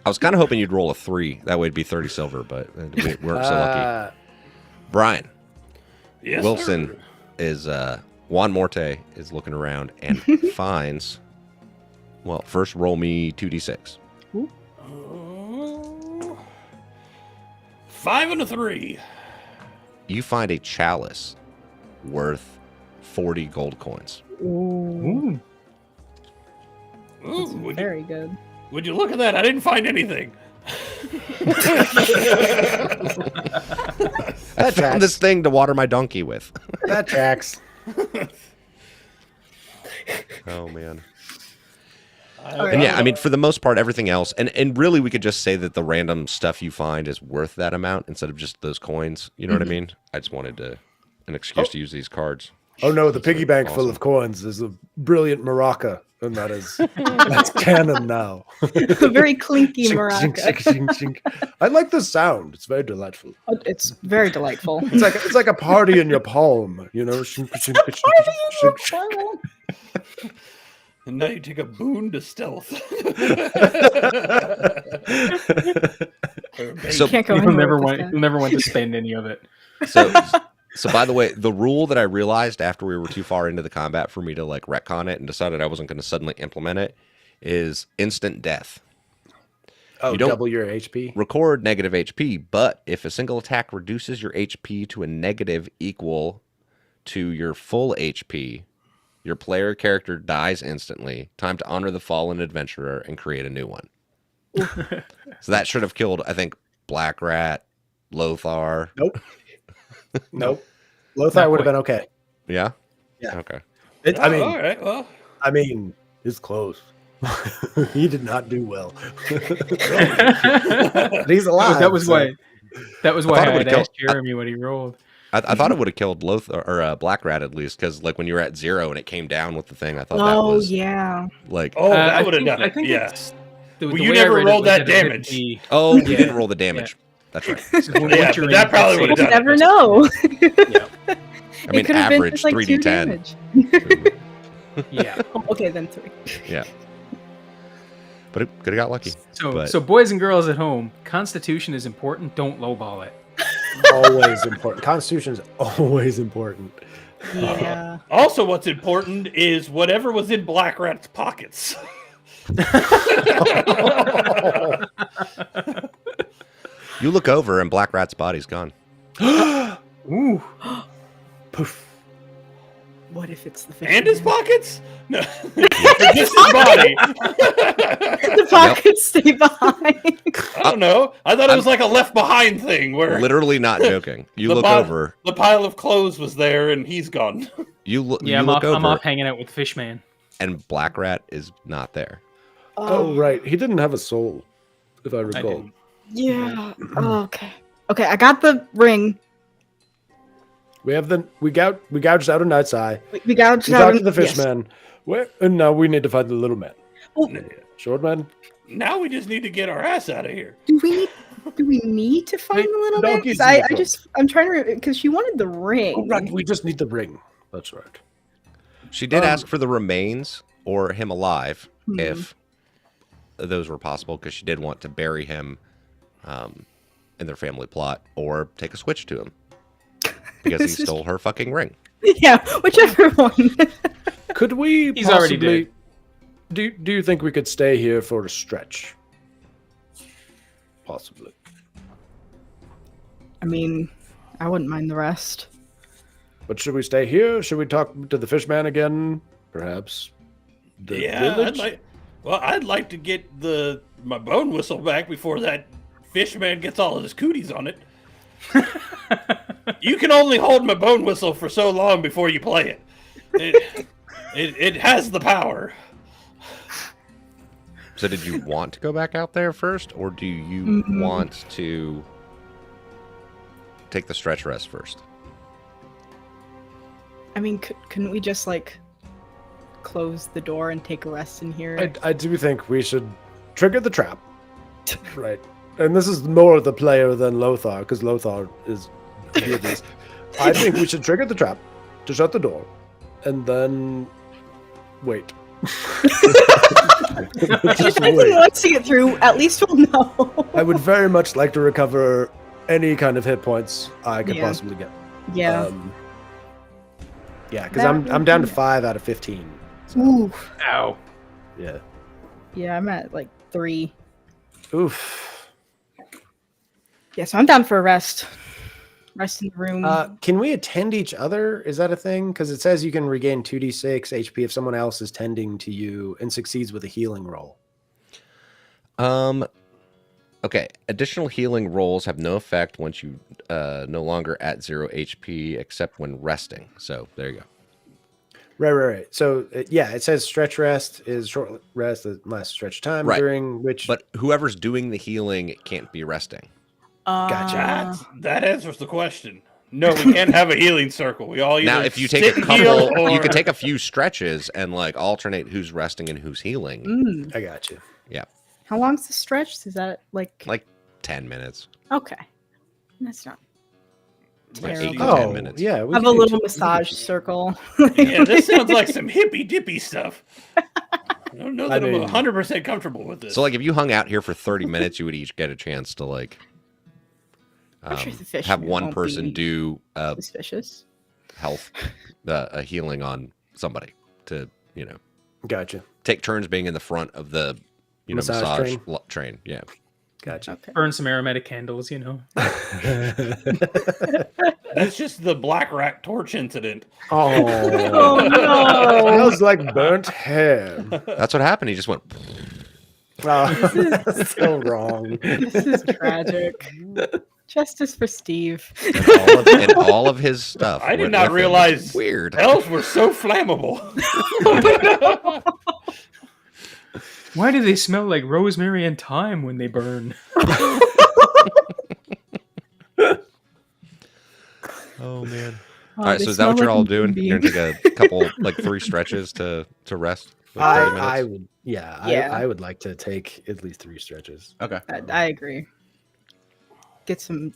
I was kind of hoping you'd roll a 3. That way it'd be 30 silver, but we weren't so lucky. Brian. Yes, Wilson sir. is Juan Morte is looking around and finds. Well, first roll me 2d6. 5 and a 3. You find a chalice worth 40 gold coins. Ooh, Ooh, would you, very good. would you look at that? I didn't find anything. I found this thing to water my donkey with. That tracks. Oh man. Alright. And yeah, I mean, for the most part, everything else, and really, we could just say that the random stuff you find is worth that amount instead of just those coins. You know what I mean? I just wanted an excuse to use these cards. Oh no, the piggy bank full awesome. of coins is a brilliant maraca, and that's canon now. A very clinky Shink, maraca. shink, shink, shink, shink. I like the sound. It's very delightful. Oh, it's very delightful. It's like a party in your palm, you know. Shink, shink, shink, shink, shink. And now you take a boon to stealth. So, Can't go You'll anywhere with never that. want to spend any of it. so by the way, the rule that I realized after we were too far into the combat for me to like retcon it and decided I wasn't going to suddenly implement it is instant death. Oh, You don't- double your HP. Record negative HP, but if a single attack reduces your HP to a negative equal to your full HP, your player character dies instantly. Time to honor the fallen adventurer and create a new one. So that should have killed, I think, Black Rat, Lothar. Nope. Nope. Lothar would have been okay. Yeah? Yeah. Okay. I mean, all right. Well, it's close. He did not do well. But he's alive. That was so- why. That was why thought it I had would've asked Jeremy what he rolled. I thought it would have killed Lothar or Black Rat at least, because like when you were at 0 and it came down with the thing, I thought that Oh was yeah. like, oh, that I would have think- done I it. think Yeah. it's- the Well, way you I never read it rolled was that it had to damage. be- oh, you Yeah. didn't roll the damage. That's right. When Yeah, once you're but that in, probably it's would've safe. done it. Never know. I mean, average 3d10. Yeah. Okay, then 3. Yeah. But it could have got lucky. But- So boys and girls at home, Constitution is important. Don't lowball it. Always important. Constitution is always important. Yeah. Also, what's important is whatever was in Black Rat's pockets. You look over and Black Rat's body's gone. Ooh. Poof. What if it's the fish? And his pockets? No. Or just his body. The pockets stay behind. I don't know. I thought it was like a Left Behind thing where Literally not joking. You The look bo- over. the pile of clothes was there and he's gone. You look. Yeah, you I'm look off. over, I'm off hanging out with Fishman. and Black Rat is not there. Oh, right. He didn't have a soul, if I I recall. didn't. Yeah. Oh, okay. Okay, I got the ring. We gouged out a knight's eye. We got We talked to the yes. fishman. And now we need to find the little man. Oh, Short man. Now we just need to get our ass out of here. do we need to find Wait, the little man? donkeys 'Cause in the front. I'm trying to because she wanted the ring. Oh, right. We just need the ring. That's right. She did ask for the remains or him alive, if those were possible, because she did want to bury him in their family plot or take a switch to him because he This is- stole her fucking ring. Yeah, whichever one. Could we He's already possibly... Do you think we could stay here for a stretch? Possibly. I mean, I wouldn't mind the rest. But should we stay here? Should we talk to the fishman again? Perhaps. The Yeah, village? I'd like to get my bone whistle back before that fish man gets all of his cooties on it. You can only hold my bone whistle for so long before you play it. It has the power. So did you want to go back out there first, or do you want to take the stretch rest first? I mean, couldn't we just like close the door and take a rest in here? I do think we should trigger the trap. Right. And this is more the player than Lothar, because Lothar is this. I think we should trigger the trap to shut the door and then wait. If anything wants to get through, at least we'll know. I would very much like to recover any kind of hit points I could Yeah. possibly get. Yeah. Yeah, because I'm down to 5 out of 15. So, Ooh. Ow. yeah. Yeah, I'm at like 3. Oof. Yeah, so I'm down for a rest. Rest in the room. Can we attend each other? Is that a thing? Because it says you can regain 2d6 HP if someone else is tending to you and succeeds with a healing roll. Okay. Additional healing rolls have no effect once you no longer at 0 HP except when resting. So there you go. Right. So, yeah, it says stretch rest is short rest that lasts stretch time Right. during which... But whoever's doing the healing can't be resting. Gotcha. That answers the question. No, we can't have a healing circle. We all either Now, if you take sit a and heal couple, you or- could take a few stretches and like alternate who's resting and who's healing. Mm. I got you. Yeah, How long's the stretch? Is that like... like 10 minutes. Okay. That's not Like 8 terrible. to Oh, 10 minutes. yeah. we Have can a do little two- massage circle. Yeah, this sounds like some hippy dippy stuff. I don't know that I I'm mean- 100% comfortable with this. So like if you hung out here for 30 minutes, you would each get a chance to like I'm sure the fish have won't one be person do suspicious. health, a healing on somebody to, Gotcha. take turns being in the front of the, Massage massage train? train. Yeah. Gotcha. Okay. Burn some aromatic candles, you know. That's just the Black Rat torch incident. Oh, Oh no! smells like burnt hair. That's what happened. He just went, Oh, so wrong. This is tragic. Justice for Steve. and all of his stuff. I did went not with him. realize Weird. elves were so flammable. Why do they smell like rosemary and thyme when they burn? Oh man. Oh, All right, they so is that what smell you're all like a doing? human You're being. gonna take a couple, like 3 stretches to rest? With 30 minutes? I would, yeah, Yeah. I would like to take at least 3 stretches. Okay. I agree. Get some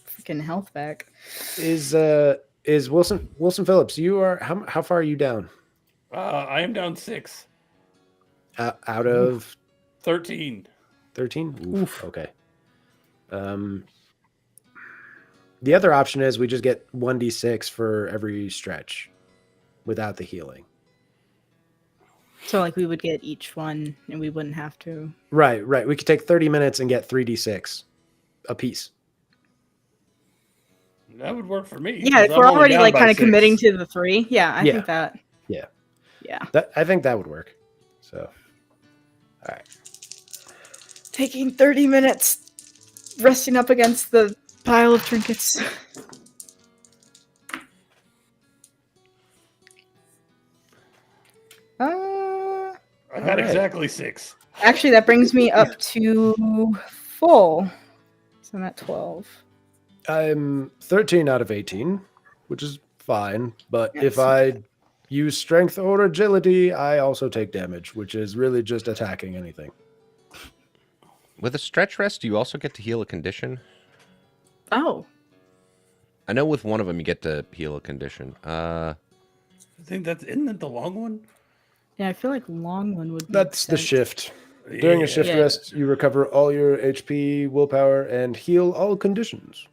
freaking health back. Is Wilson Phillips? You are how far are you down? I am down 6. Out of 13. 13? Oof. Okay. The other option is we just get 1d6 for every stretch without the healing. So like we would get each one and we wouldn't have to. Right. We could take 30 minutes and get 3d6 a piece. That would work for me. Yeah, if 'cause we're I'm only already down like by kind of 6. committing to the 3. Yeah, I Yeah. think that. Yeah. Yeah. I think that would work. So, all right. Taking 30 minutes resting up against the pile of trinkets. I had Alright. exactly 6. Actually, that brings me up to full. So I'm at 12. I'm 13 out of 18, which is fine. But if Yes. I use strength or agility, I also take damage, which is really just attacking anything. With a stretch rest, do you also get to heal a condition? Oh. I know with one of them you get to heal a condition. I think isn't that the long one? Yeah, I feel like long one would. That's the sense. shift. During a shift Yeah. rest, you recover all your HP, willpower, and heal all conditions.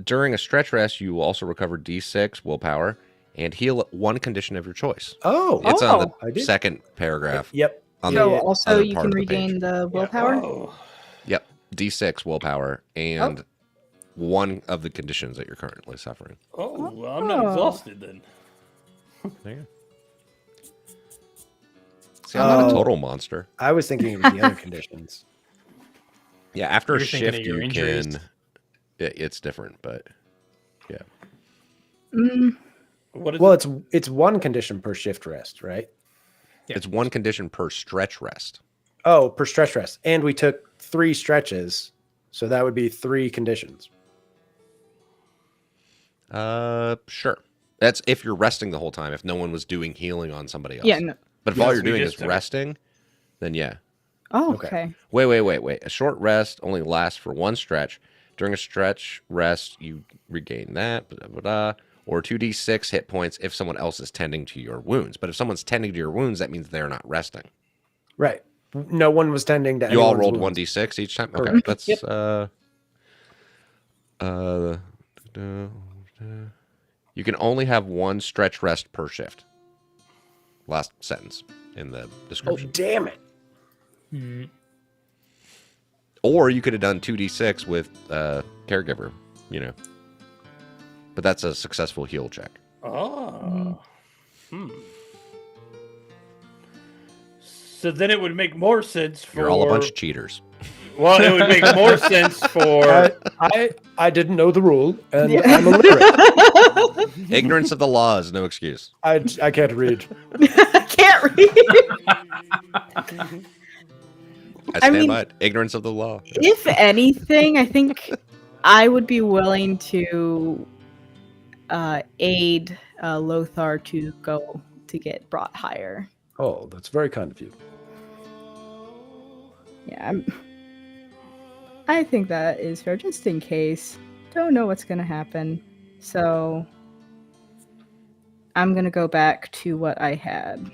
During a stretch rest, you will also recover D6 willpower and heal one condition of your choice. Oh, It's on I the did. second paragraph. Yep. On So the also other you part can of the regain page. the willpower. Oh. Yep, D6 willpower and one of the conditions that you're currently suffering. Oh, well, I'm not exhausted then. There you go. See, I'm not a Oh. total monster. I was thinking of the other conditions. Yeah, after a You're thinking of shift, your you injuries. can. It's different, but yeah. Mm, What is Well, it? it's one condition per shift rest, right? Yeah. It's one condition per stretch rest. Oh, per stretch rest. And we took 3 stretches, so that would be 3 conditions. Sure. That's if you're resting the whole time. If no one was doing healing on somebody else. yeah. No. But if all Yes, you're we doing just is took it. resting, then yeah. Oh, Okay. okay. Wait. A short rest only lasts for one stretch. During a stretch rest, you regain that. Blah, blah, blah. or 2d6 hit points if someone else is tending to your wounds. But if someone's tending to your wounds, that means they're not resting. Right. No one was tending to You all anyone's rolled wounds. 1d6 each time? Okay, Correct. that's... Yep. You can only have one stretch rest per shift. Last sentence in the Oh, description. damn it. Or you could have done 2d6 with caregiver, But that's a successful heal check. Oh. So then it would make more sense for... You're all a bunch of cheaters. Well, it would make more sense for... I didn't know the rule, and Yeah. I'm illiterate. Ignorance of the law is no excuse. I can't read. Can't read. I stand mean- by it. Ignorance of the law. If anything, I think I would be willing to aid Lothar to go to get brought higher. Oh, that's very kind of you. Yeah, I think that is fair, just in case. Don't know what's gonna happen, so I'm gonna go back to what I had.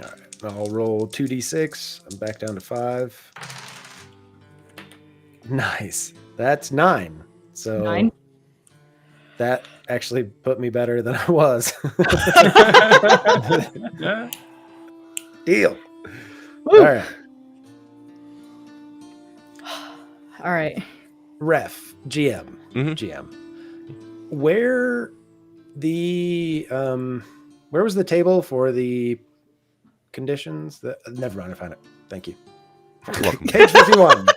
All right. I'll roll 2d6. I'm back down to 5. Nice. That's 9. So 9. that actually put me better than I was. Deal. Woo! All right. All right. Ref, GM, Mhm. GM. Where was the table for the conditions? Never mind, I found it. Thank you. You're welcome. Page 51.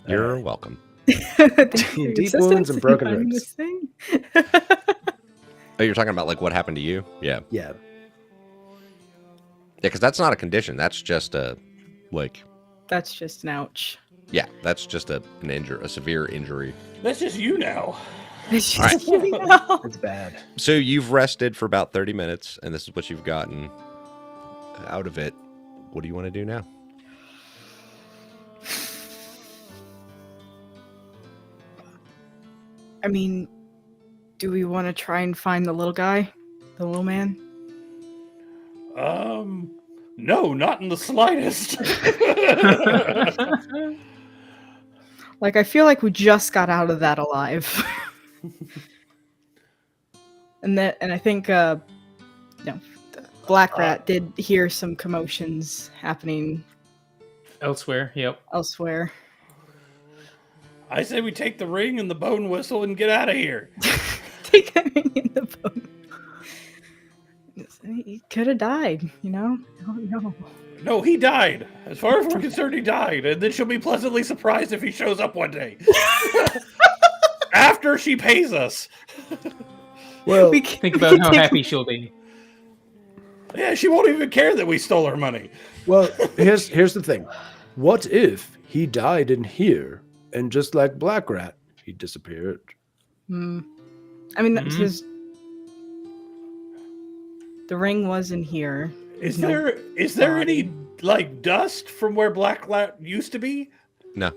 You're welcome. Deep wounds and broken ribs. Oh, you're talking about like what happened to you? Yeah. Yeah. Yeah, because that's not a condition. That's just a That's just an ouch. yeah, that's just a severe injury. That's just you now. It's All right. just you know. It's bad. So you've rested for about 30 minutes, and this is what you've gotten out of it. What do you want to do now? I mean, do we want to try and find the little guy? The little man? No, not in the slightest. Like, I feel like we just got out of that alive. and I think, Black Rat did hear some commotions happening Elsewhere, yep. elsewhere. I say we take the ring and the bone whistle and get out of here. Take that ring in the bone. He could have died, you know? I don't know. No, he died. As far as we're concerned, he died. And then she'll be pleasantly surprised if he shows up one day. After she pays us. Well, Think about how happy she'll be. Yeah, she won't even care that we stole her money. well, here's the thing. What if he died in here, and just like Black Rat, he disappeared? I mean, that's his. The ring was in here. Is No there body. any like dust from where Black Rat used to be? No.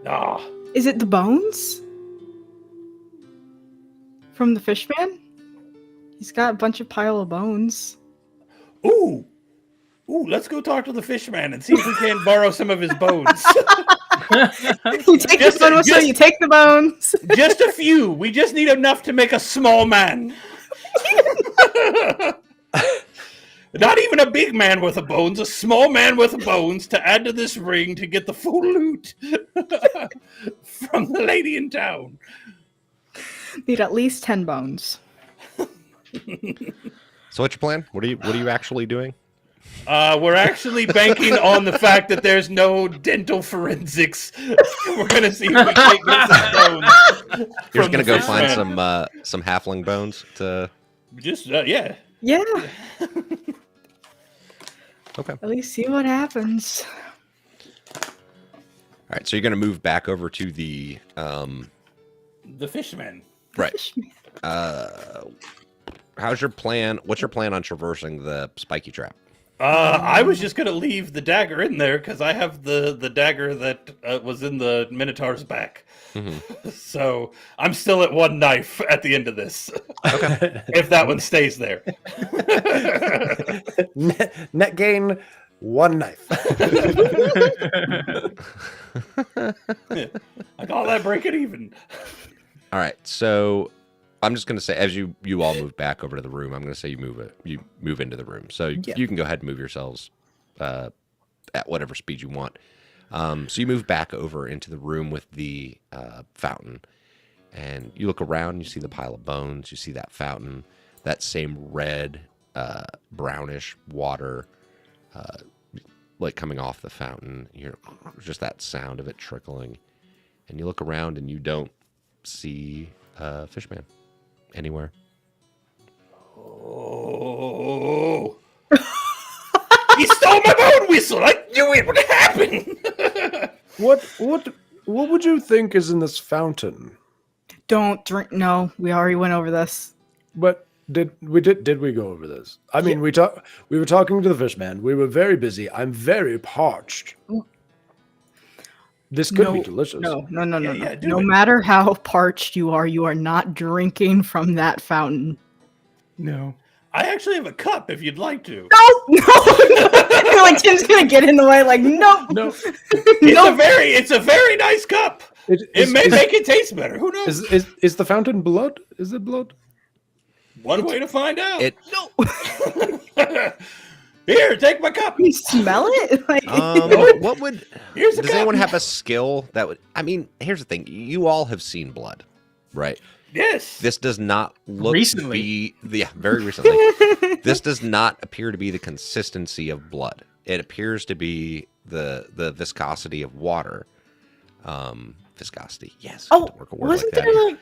Ah, Is it the bones? From the fish man? He's got a bunch of pile of bones. ooh, let's go talk to the fish man and see if we can borrow some of his bones. You take Just- the bone whistle, just- you take the bones. Just a few. We just need enough to make a small man. Not even a big man with the bones, a small man with the bones to add to this ring to get the full loot from the lady in town. Need at least 10 bones. So what's your plan? What are you actually doing? We're actually banking on the fact that there's no dental forensics. We're gonna see if we can get some bones. You're from just gonna the go fish find man. some halfling bones to. Just yeah. Yeah, Okay. at least see what happens. All right. So you're gonna move back over to the The fishman. right. Fish man. How's your plan? What's your plan on traversing the spiky trap? I was just gonna leave the dagger in there because I have the dagger that was in the Minotaur's back. Mm-hmm. So I'm still at one knife at the end of this. If that one stays there. Net gain, 1 knife. I call that break it even. All right, so I'm just going to say, as you all move back over to the room, I'm going to say you move into the room. So you can go ahead and move yourselves at whatever speed you want. So you move back over into the room with the fountain, and you look around. You see the pile of bones. You see that fountain, that same red, brownish water, like coming off the fountain. You hear just that sound of it trickling, and you look around and you don't see Fishman anywhere. Oh. He stole my bone whistle! I knew it would happen! What would you think is in this fountain? Don't drink. No, we already went over this. But did we go over this? I mean, we were talking to the fishman. We were very busy. I'm very parched. This could be delicious. No. Yeah, No matter how parched you are not drinking from that fountain. No. I actually have a cup if you'd like to. No. Like Tim's gonna get in the way. Like no. It's a very nice cup. It may make it taste better. Who knows? Is the fountain blood? Is it blood? One way to find out. No. Here, take my cup. You smell it? Like What would? Here's a Does cup. anyone have a skill that would? I mean, here's the thing. You all have seen blood, right? Yes. This does not look Recently. very recently. This does not appear to be the consistency of blood. It appears to be the viscosity of water. Viscosity. Yes. oh, Work a word wasn't like there that.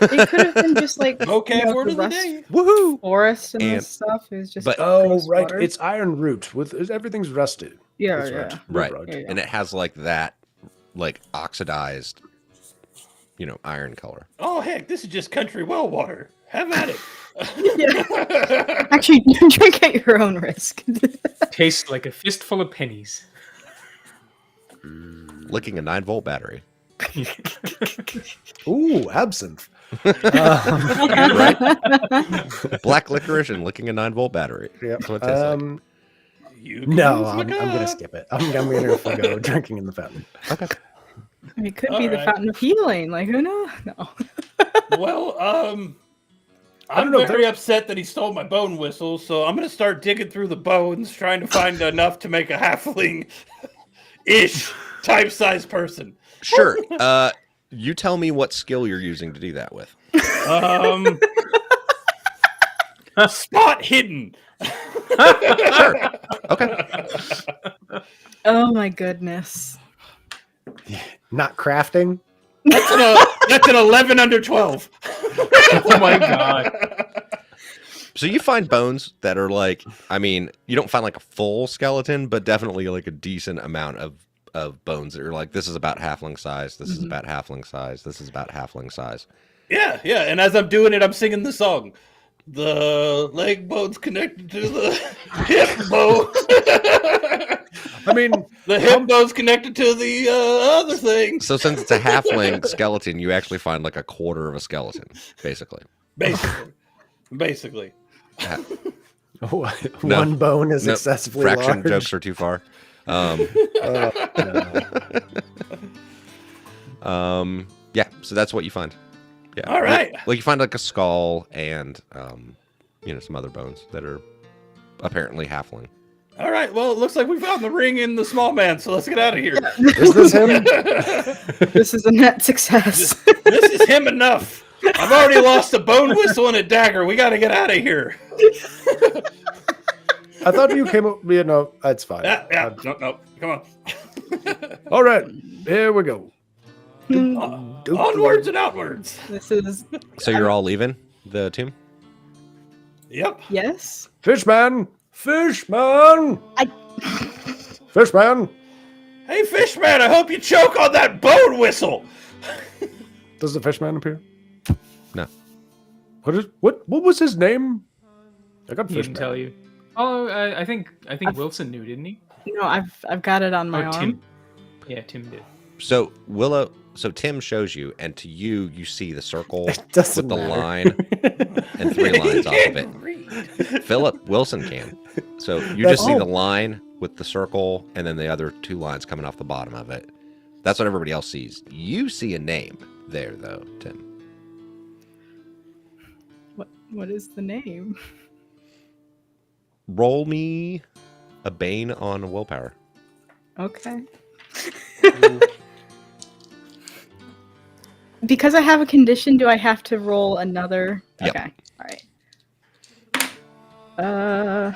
like it could have been just like Okay, word the of the rest day. Woohoo! forest and And- this stuff. It was just but- Oh, gross right. water. It's Ironroot. Everything's rusted. yeah. That's Right. Right. Yeah. And it has like that, like oxidized, iron color. Oh, heck, this is just country well water. Have at it. Actually, drink at your own risk. Tastes like a fistful of pennies. Licking a 9-volt battery. Ooh, absinthe. Right? Black licorice and licking a 9-volt battery. Yep. That's what it tastes like. You No, use my I'm gonna cup. skip it. I'm gonna go drinking in the fountain. Okay. It could All be the right. fountain of healing. Like who knows? No. Well, don't I'm know, very upset that he stole my bone whistle, so I'm going to start digging through the bones, trying to find enough to make a halfling-ish type-sized person. Sure. You tell me what skill you're using to do that with. Spot hidden. Sure. Okay. Oh my goodness. Not crafting. That's an 11 under 12. Oh my god. So you find bones that are like, I mean, you don't find like a full skeleton, but definitely like a decent amount of bones that are like, this is about halfling size. This is about halfling size. This is about halfling size. Yeah. And as I'm doing it, I'm singing the song. The leg bone's connected to the hip bone. I mean, The hip bone's connected to the other thing. So since it's a halfling skeleton, you actually find like a quarter of a skeleton, basically. Basically. one bone is No, excessively fraction large. jokes are too far. No. Yeah, so that's what you find. Yeah. All right. Like you find like a skull and some other bones that are apparently halfling. All right. Well, it looks like we found the ring in the small man, so let's get out of here. Is this him? This is a net success. This is him enough. I've already lost a bone whistle and a dagger. We got to get out of here. I thought you came up. No, that's fine. Yeah. No. Come on. All right, here we go. Onwards and outwards. This is So you're all leaving the tomb? Yep. yes. Fishman! Fishman! Fishman! Hey, Fishman, I hope you choke on that bone whistle. Does the fishman appear? No. What was his name? I got He didn't fishman. tell you. Oh, I think Wilson knew, didn't he? No, I've got it on my arm. Tim. Yeah, Tim did. So Tim shows you, and to you, you see the circle It doesn't with the matter. line and 3 lines off of it. Philip Wilson can. So you just see the line with the circle, and then the other 2 lines coming off the bottom of it. That's what everybody else sees. You see a name there, though, Tim. What is the name? Roll me a Bane on willpower. Okay. Because I have a condition, do I have to roll another? Yep. Okay. All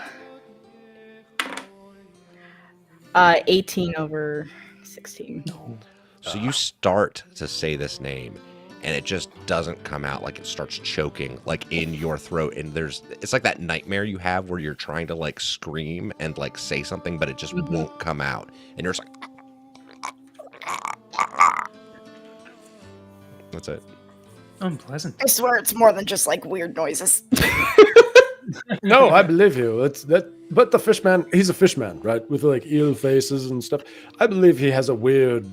right. 18 over 16. So you start to say this name, and it just doesn't come out. Like, it starts choking, like, in your throat. And it's like that nightmare you have where you're trying to, like, scream and, like, say something, but it just won't come out. And you're just like... That's it. Unpleasant. I swear it's more than just like weird noises. No, I believe you. But the fishman, he's a fishman, right? With like eel faces and stuff. I believe he has a weird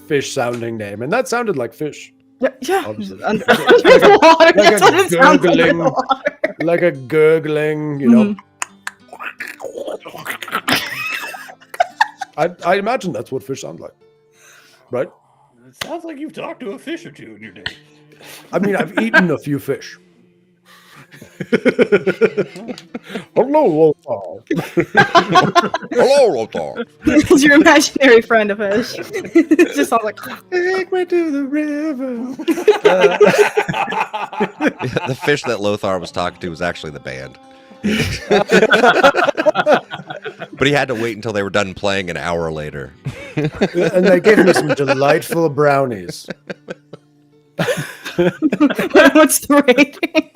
fish-sounding name, and that sounded like fish. Yeah. Obviously. Under the water. Like That's a what it sounds like. gurgling- Under the water. Like a gurgling, you know. I imagine that's what fish sound like, right? It sounds like you've talked to a fish or two in your day. I mean, I've eaten a few fish. Hello, Lothar. Hello, Lothar. It's your imaginary friend of fish. It just sounds like. Take me to the river. The fish that Lothar was talking to was actually the band. But he had to wait until they were done playing an hour later. And they gave me some delightful brownies. What's the rating?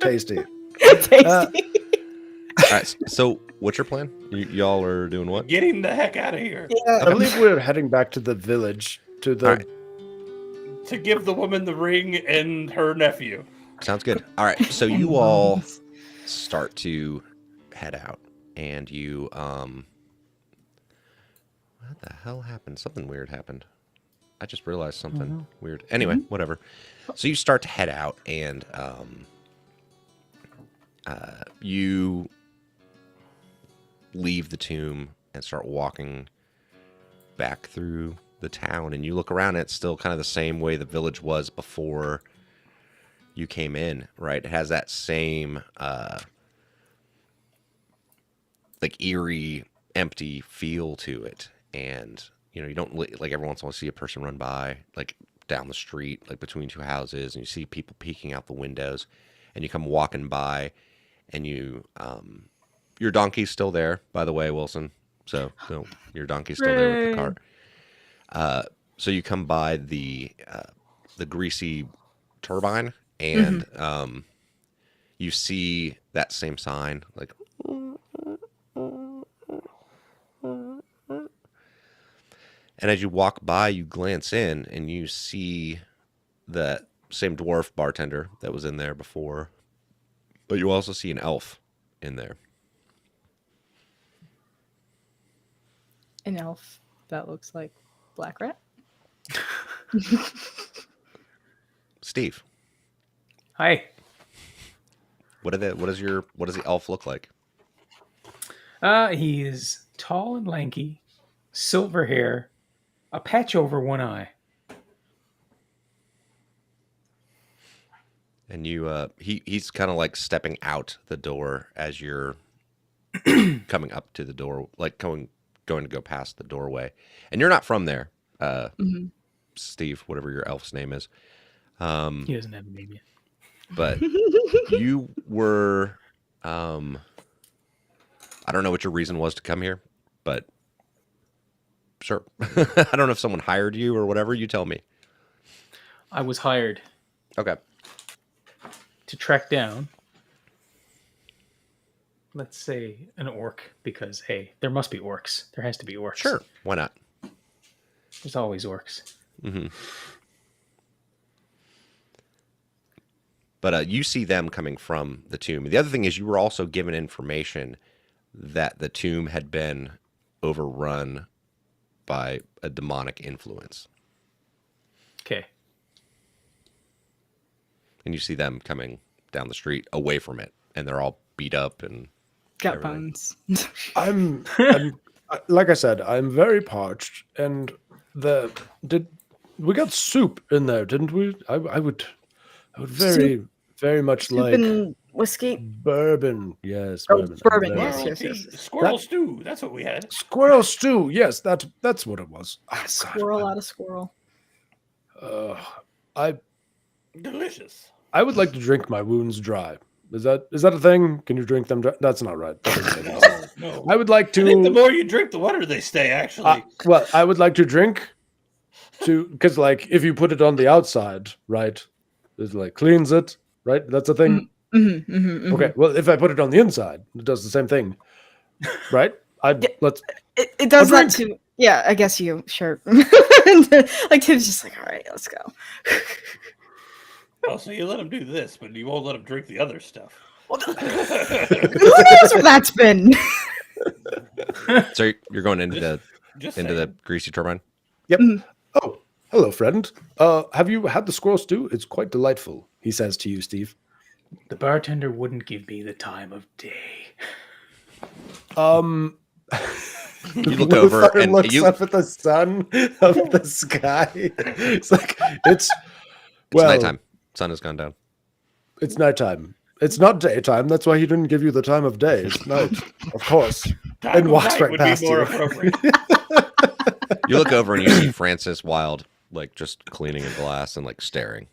Tasty. Tasty. All right, so what's your plan? Y'all are doing what? Getting the heck out of here. I believe we're heading back to the village to the. All right. To give the woman the ring and her nephew. Sounds good. All right, so you all start to head out, and you what the hell happened? Something weird happened. I just realized something weird. Anyway, whatever. So you start to head out, and you leave the tomb and start walking back through the town, and you look around, and it's still kind of the same way the village was before you came in, right? It has that same like eerie, empty feel to it. And you know, you don't like every once in a while see a person run by like down the street, like between 2 houses, and you see people peeking out the windows, and you come walking by, and you your donkey's still there, by the way, Wilson. So no, your donkey's still there with the cart. So you come by the greasy turbine, and you see that same sign, like, and as you walk by, you glance in, and you see that same dwarf bartender that was in there before, but you also see an elf in there. An elf that looks like Black Rat. Steve, Hi. what does the elf look like? He is tall and lanky, silver hair, a patch over one eye. And you, he's kind of like stepping out the door as you're coming up to the door, like going to go past the doorway. And you're not from there, Steve, whatever your elf's name is. He doesn't have a name yet. But you were, I don't know what your reason was to come here, but sure. I don't know if someone hired you or whatever. You tell me. I was hired Okay. to track down, let's say, an orc, because, hey, there must be orcs. There has to be orcs. Sure. Why not? There's always orcs. Mm-hmm. But you see them coming from the tomb. The other thing is you were also given information that the tomb had been overrun by a demonic influence. Okay. And you see them coming down the street away from it, and they're all beat up and Got everything. bones. I'm like I said, I'm very parched, and we got soup in there, didn't we? I would very much Soup like and whiskey. bourbon. Yes, Oh, bourbon. bourbon, I'm yes, very- yes, yes, yes. Squirrel stew. That's what we had. Squirrel stew. Yes, that's what it was. Oh, God. Squirrel out of squirrel. I Delicious. would like to drink my wounds dry. Is that a thing? Can you drink them dry? That's not right. That doesn't say that. No. I would like I think the to. more you drink, the wetter they stay. Actually, Well, I would like to drink because, like, if you put it on the outside, right, it like cleans it, right? That's a thing. Okay. Well, if I put it on the inside, it does the same thing, right? Let's. It does A that too. Yeah, I guess you sure. Like Tim's just like, all right, let's go. oh, so you let them do this, but you won't let them drink the other stuff. Who knows what that's been? So you're going into the Just into the saying. greasy turbine. Yep. Oh, hello, friend. Have you had the squirrel stew? It's quite delightful. He says to you, Steve. The bartender wouldn't give me the time of day. You look over Lothar and looks you. up at the sun of the sky. It's like it's It's nighttime. Sun has gone down. It's nighttime. It's not daytime. That's why he didn't give you the time of day. It's night, of course. Time and of walks night right would past be more you. appropriate. You look over and you see Francis Wilde, like just cleaning a glass and like staring,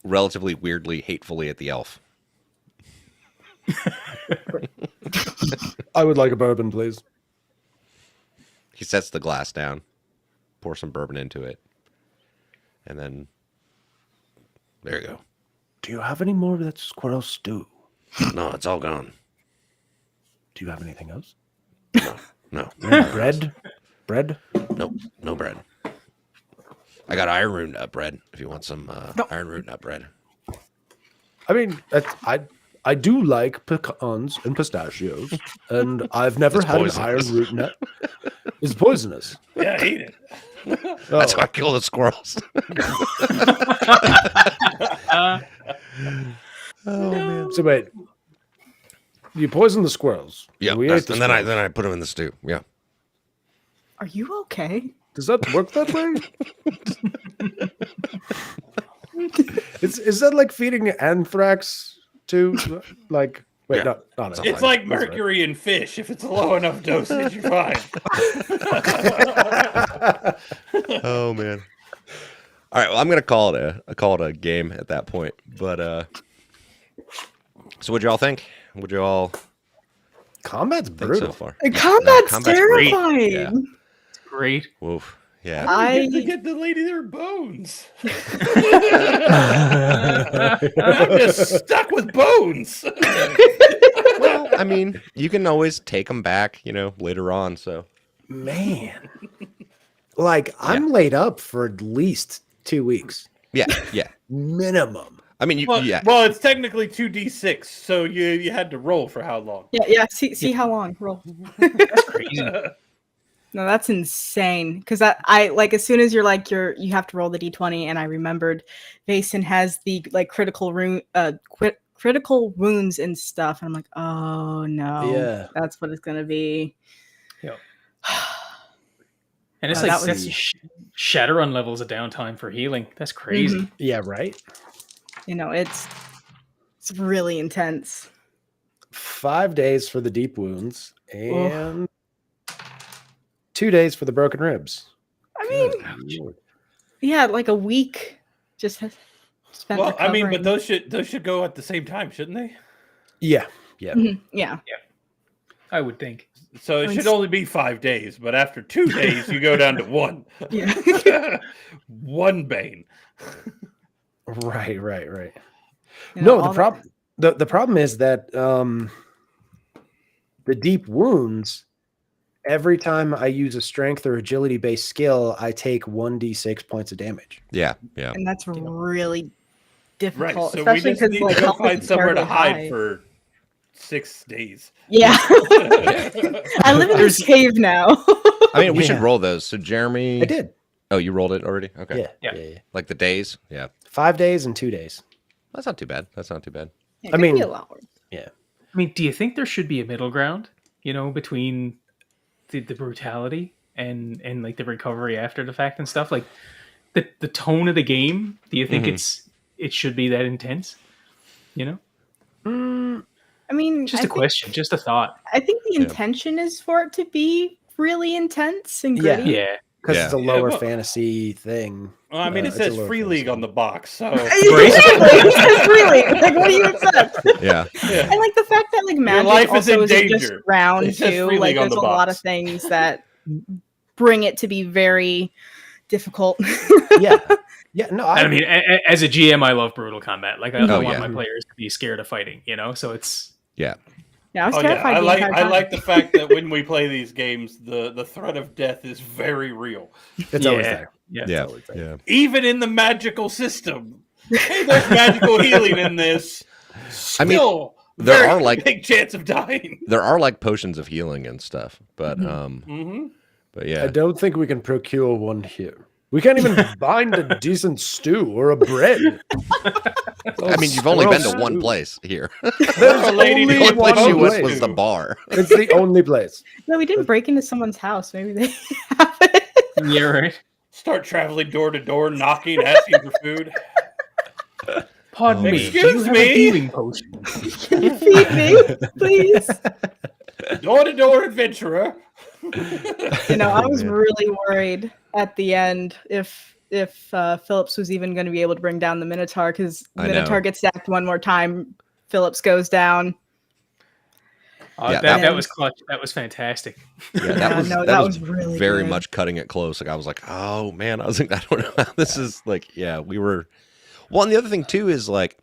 relatively weirdly, hatefully at the elf. I would like a bourbon, please. He sets the glass down, pours some bourbon into it, and then there you go. Do you have any more of that squirrel stew? No, it's all gone. Do you have anything else? No, Bread? Bread? nope, no bread. I got Ironroot nut bread. If you want some Ironroot nut bread. I mean, I do like pecans and pistachios, and I've never It's had poisonous. an iron root nut. It's poisonous. Yeah, eat it. That's why I kill the squirrels. So wait, you poison the squirrels. Yeah, we ate the and then squirrels. I put them in the stew. Yeah. Are you okay? Does that work that way? Is that like feeding anthrax to like? Wait, Yeah. not Something It's like like mercury in fish. If it's a low enough dosage, you're fine. Oh man. All right. Well, I'm gonna call it a game at that point. But so what'd y'all think? Would you all Combat's think brutal. so far? Combat's combat's great. terrifying. Yeah. Great. Woof. Yeah. You get to get the lady their bones. I'm just stuck with bones. Well, I mean, you can always take them back, later on. So Man, like I'm laid up for at least 2 weeks yeah. minimum. I mean, Well, yeah. well, it's technically 2d6, so you had to roll for how long? Yeah. See how long. Roll. That's crazy. No, that's insane. Because I like as soon as you're like you have to roll the d20, and I remembered Vason has the like critical wounds and stuff, and I'm like, oh no, Yeah. that's what it's gonna be. And it's Oh, like that that's was- Shadowrun levels of downtime for healing. That's crazy. Mhm. Yeah, right. It's really intense. 5 days for the deep wounds and 2 days for the broken ribs. I mean, Good Lord. yeah, like a week just spent. Well, I mean, but recovering. those should go at the same time, shouldn't they? Yeah. Mhm, yeah. I would think. So it mean, should only be 5 days, but after 2 days, you go down to one. Yeah. One bane. Right. You know, No, all the problem the problem is that the deep wounds every time I use a strength or agility based skill, I take 1d6 points of damage. Yeah. And that's really Right. difficult, So we especially just because need like to go health find is somewhere to terribly hide high. for 6 days. Yeah. I live in this cave now. I mean, we should Yeah. roll those. So Jeremy, I did. Oh, you rolled it already? Okay. Yeah. Like the days? Yeah. 5 days and 2 days. That's not too bad. That's not too bad. Yeah, I could mean- be a lot worse. Yeah. I mean, do you think there should be a middle ground, between the brutality and like the recovery after the fact and stuff? Like the tone of the game, do you think it should be that intense? I mean, Just I a think- question, just a thought. I think the Yeah. intention is for it to be really intense and Yeah. gritty. Yeah. Because Yeah. it's a lower well- fantasy thing. Well, I mean, it It's a says lower Free fantasy. League on the box, so Exactly. Really, like what do you expect? Yeah. yeah. And like the fact that like magic life is also in isn't just danger. round It says too. Free Like League on there's the a lot of box. things that bring it to be very difficult. Yeah. Yeah. No, I mean, as a GM, I love brutal combat. Like I Oh, want yeah. my players to be scared of fighting. So it's Yeah. Yeah, I was Oh, yeah. terrified. I the like entire I time. like the fact that when we play these games, the threat of death is very real, it's always there. Yeah. Yeah. always there. Yeah. even in the magical system. Hey, there's magical healing in this. I mean, Still, there very are, like- big chance of dying. There are like potions of healing and stuff, but Mm-hmm. but I yeah. don't think we can procure one here. We can't even find a decent stew or a bread. I mean, you've only been to Gross. one place here. There's a lady The who only one place you went place. was the bar. It's the only place. No, we didn't break into someone's house. Maybe they have it. Yeah, right. Start traveling door to door, knocking, asking for food. Pardon Oh, me. excuse do you have me? a healing potion? Can you feed me, please? Door to door adventurer. I was man. really worried at the end if Phillips was even going to be able to bring down the Minotaur, because I know. Minotaur gets stacked one more time. Phillips goes down. Yeah, that was clutch. That was fantastic. Yeah, that was really very good. much cutting it close. Like I was like, oh man, I was like, I don't know how this is like. Yeah, we were. Well, and the other thing too is like,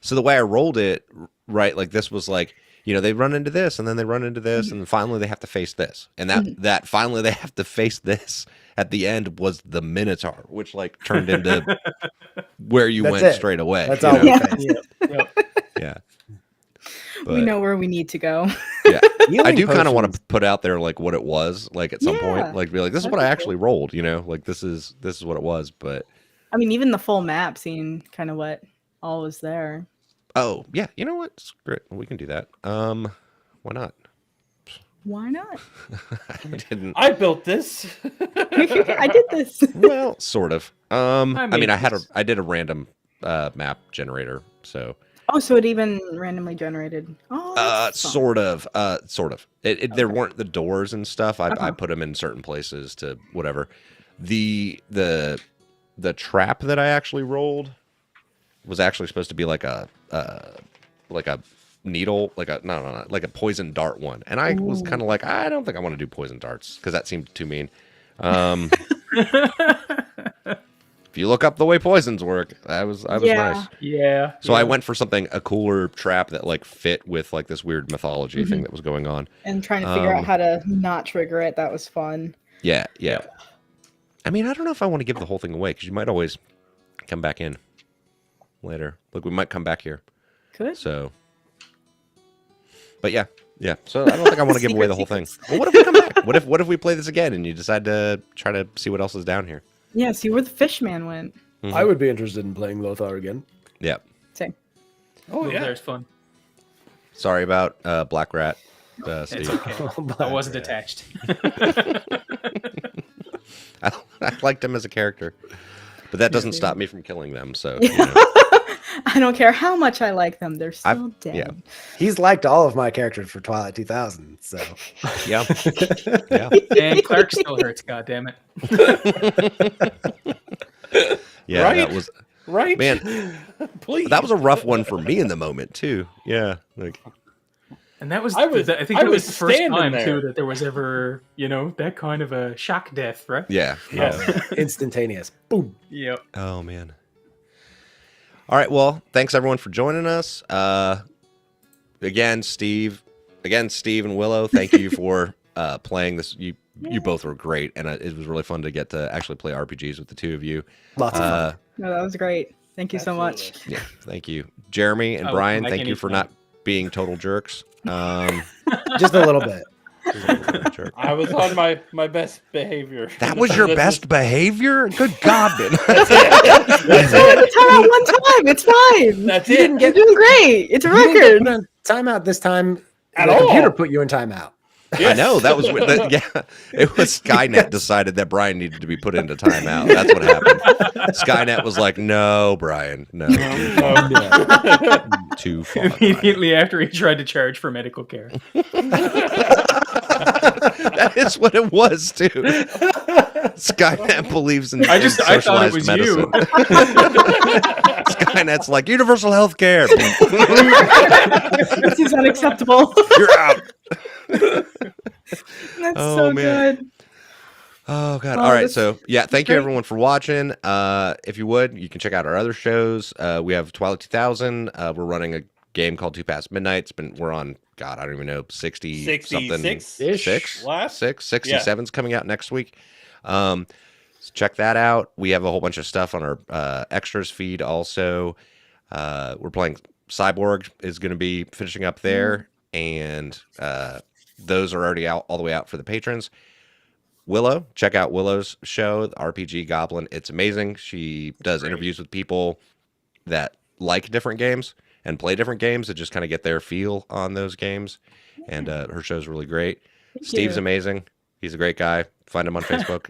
so the way I rolled it, right? Like this was like, they run into this, and then they run into this, and then finally they have to face this, and that finally they have to face this at the end was the Minotaur, which like turned into where you That's went it. straight away. That's you all know? we Yeah. face. Yeah. We know where we need to go. Yeah. I Healing do kind of want potions. to put out there like what it was like at some Yeah. point, like be like, this is what I actually rolled, like this is what it was. But I mean, even the full map, seeing kind of what all was there. oh yeah, you know what? Screw it. We can do that. Why not? Why not? I didn't. I built this. I did this. Well, sort of. I made mean, this. I did a random map generator, so Oh, so it even randomly generated. Oh, that's fun. sort of. There weren't the doors and stuff. I put them in certain places to whatever. The trap that I actually rolled was actually supposed to be like a needle, like a poison dart one. And I was kind of like, I don't think I want to do poison darts because that seemed too mean. If you look up the way poisons work, I was Yeah. nice. Yeah. So I went for a cooler trap that like fit with like this weird mythology thing that was going on. And trying to figure out how to not trigger it. That was fun. Yeah. I mean, I don't know if I want to give the whole thing away because you might always come back in later. Like we might come back here. Good. So, but yeah. So I don't think I want to give away the whole thing. Secrets. Well, what if we come back? What if we play this again and you decide to try to see what else is down here? Yeah, see where the fish man went. I would be interested in playing Lothar again. Yeah. Same. Oh yeah. There's fun. Sorry about Black Rat, It's Steve. okay. I wasn't attached. I liked him as a character, but that doesn't stop me from killing them. So, I don't care how much I like them; they're still dead. yeah. He's liked all of my characters for Twilight 2000. So yeah. And Clark still hurts. God damn it. Yeah, Right? that was Right? man. Please. That was a rough one for me in the moment too. Yeah, like And that was, I was- I think I that was was the first standing time there. too that there was ever, that kind of a shock death, right? yeah. Yes. instantaneous. Boom. Yep. Oh man. All right. Well, thanks everyone for joining us. Again, Steve and Willow, thank you for playing this. You both were great, and it was really fun to get to actually play RPGs with the two of you. Lots of fun. No, that was great. Thank you so much. Yeah, thank you, Jeremy and Oh, Brian. like Thank you for anytime. not being total jerks. Just a little bit. Jerk. I was on my best behavior. That was your best behavior? Good God, man. That's it. Time out one time. It's fine. That's You didn't it. get You're doing great. It's a you didn't get record. put on timeout this time. At the all. computer put you in timeout. I know that was yeah. It was Skynet decided that Brian needed to be put into timeout. That's what happened. Skynet was like, "No, Brian, no, too far." Brian." Immediately after he tried to charge for medical care. That is what it was too. Skynet believes in I thought it socialized was medicine. you. Skynet's like universal health care. This is unacceptable. You're out. That's Oh, so man. good. Oh god! Oh, All right, this- so yeah, thank you great. everyone for watching. If you would, you can check out our other shows. We have Twilight 2000. We're running a game called Two Past Midnight. We're on God, I don't even know 60 something 66-ish six last? 67's coming out next week. So check that out. We have a whole bunch of stuff on our extras feed. Also, we're playing Cyborg is going to be finishing up there, and those are already out all the way out for the patrons. Willow, check out Willow's show, the RPG Goblin. It's amazing. She does interviews with people that like different games and play different games to just kind of get their feel on those games. And her show's really great. Steve's you. amazing. He's a great guy. Find him on Facebook.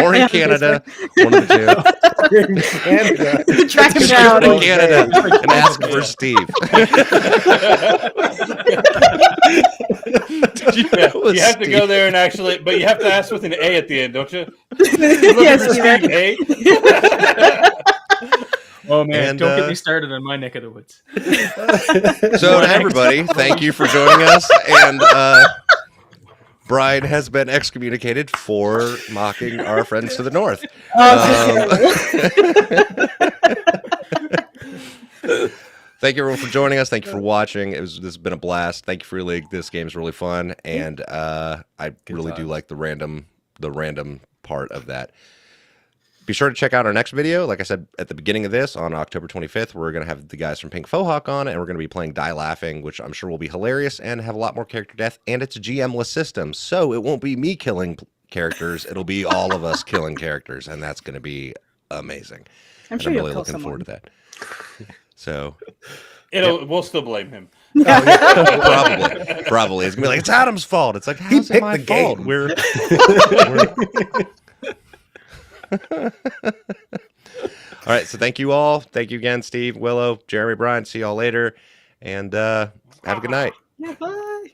Or Or in Canada. One of the You're in Canada. Track him two. down. Go to Canada and ask for Steve. Did you know it was You have to Steve? go there and actually, but you have to ask with an A at the end, don't you? Yes, Steve A. Oh man, And, don't get me started on my neck of the woods. So to everybody, thank you for joining us. And Brian has been excommunicated for mocking our friends to the north. Thank you everyone for joining us. Thank you for watching. This has been a blast. Thank you for your league. This game's really fun, and I really do like the random part of that. Be sure to check out our next video. Like I said at the beginning of this, on October 25th, we're going to have the guys from Pink Fohawk on, and we're going to be playing Die Laughing, which I'm sure will be hilarious and have a lot more character death, and it's a GM-less system, so it won't be me killing characters. It'll be all of us killing characters, and that's going to be amazing. I'm sure I'm you'll really kill looking forward to that. So We'll still blame him. probably it's gonna be like it's Adam's fault. It's like how's it picked my the fault? game. We're all right. So thank you all. Thank you again, Steve, Willow, Jeremy, Brian. See y'all later, and have a good night. Yeah, bye.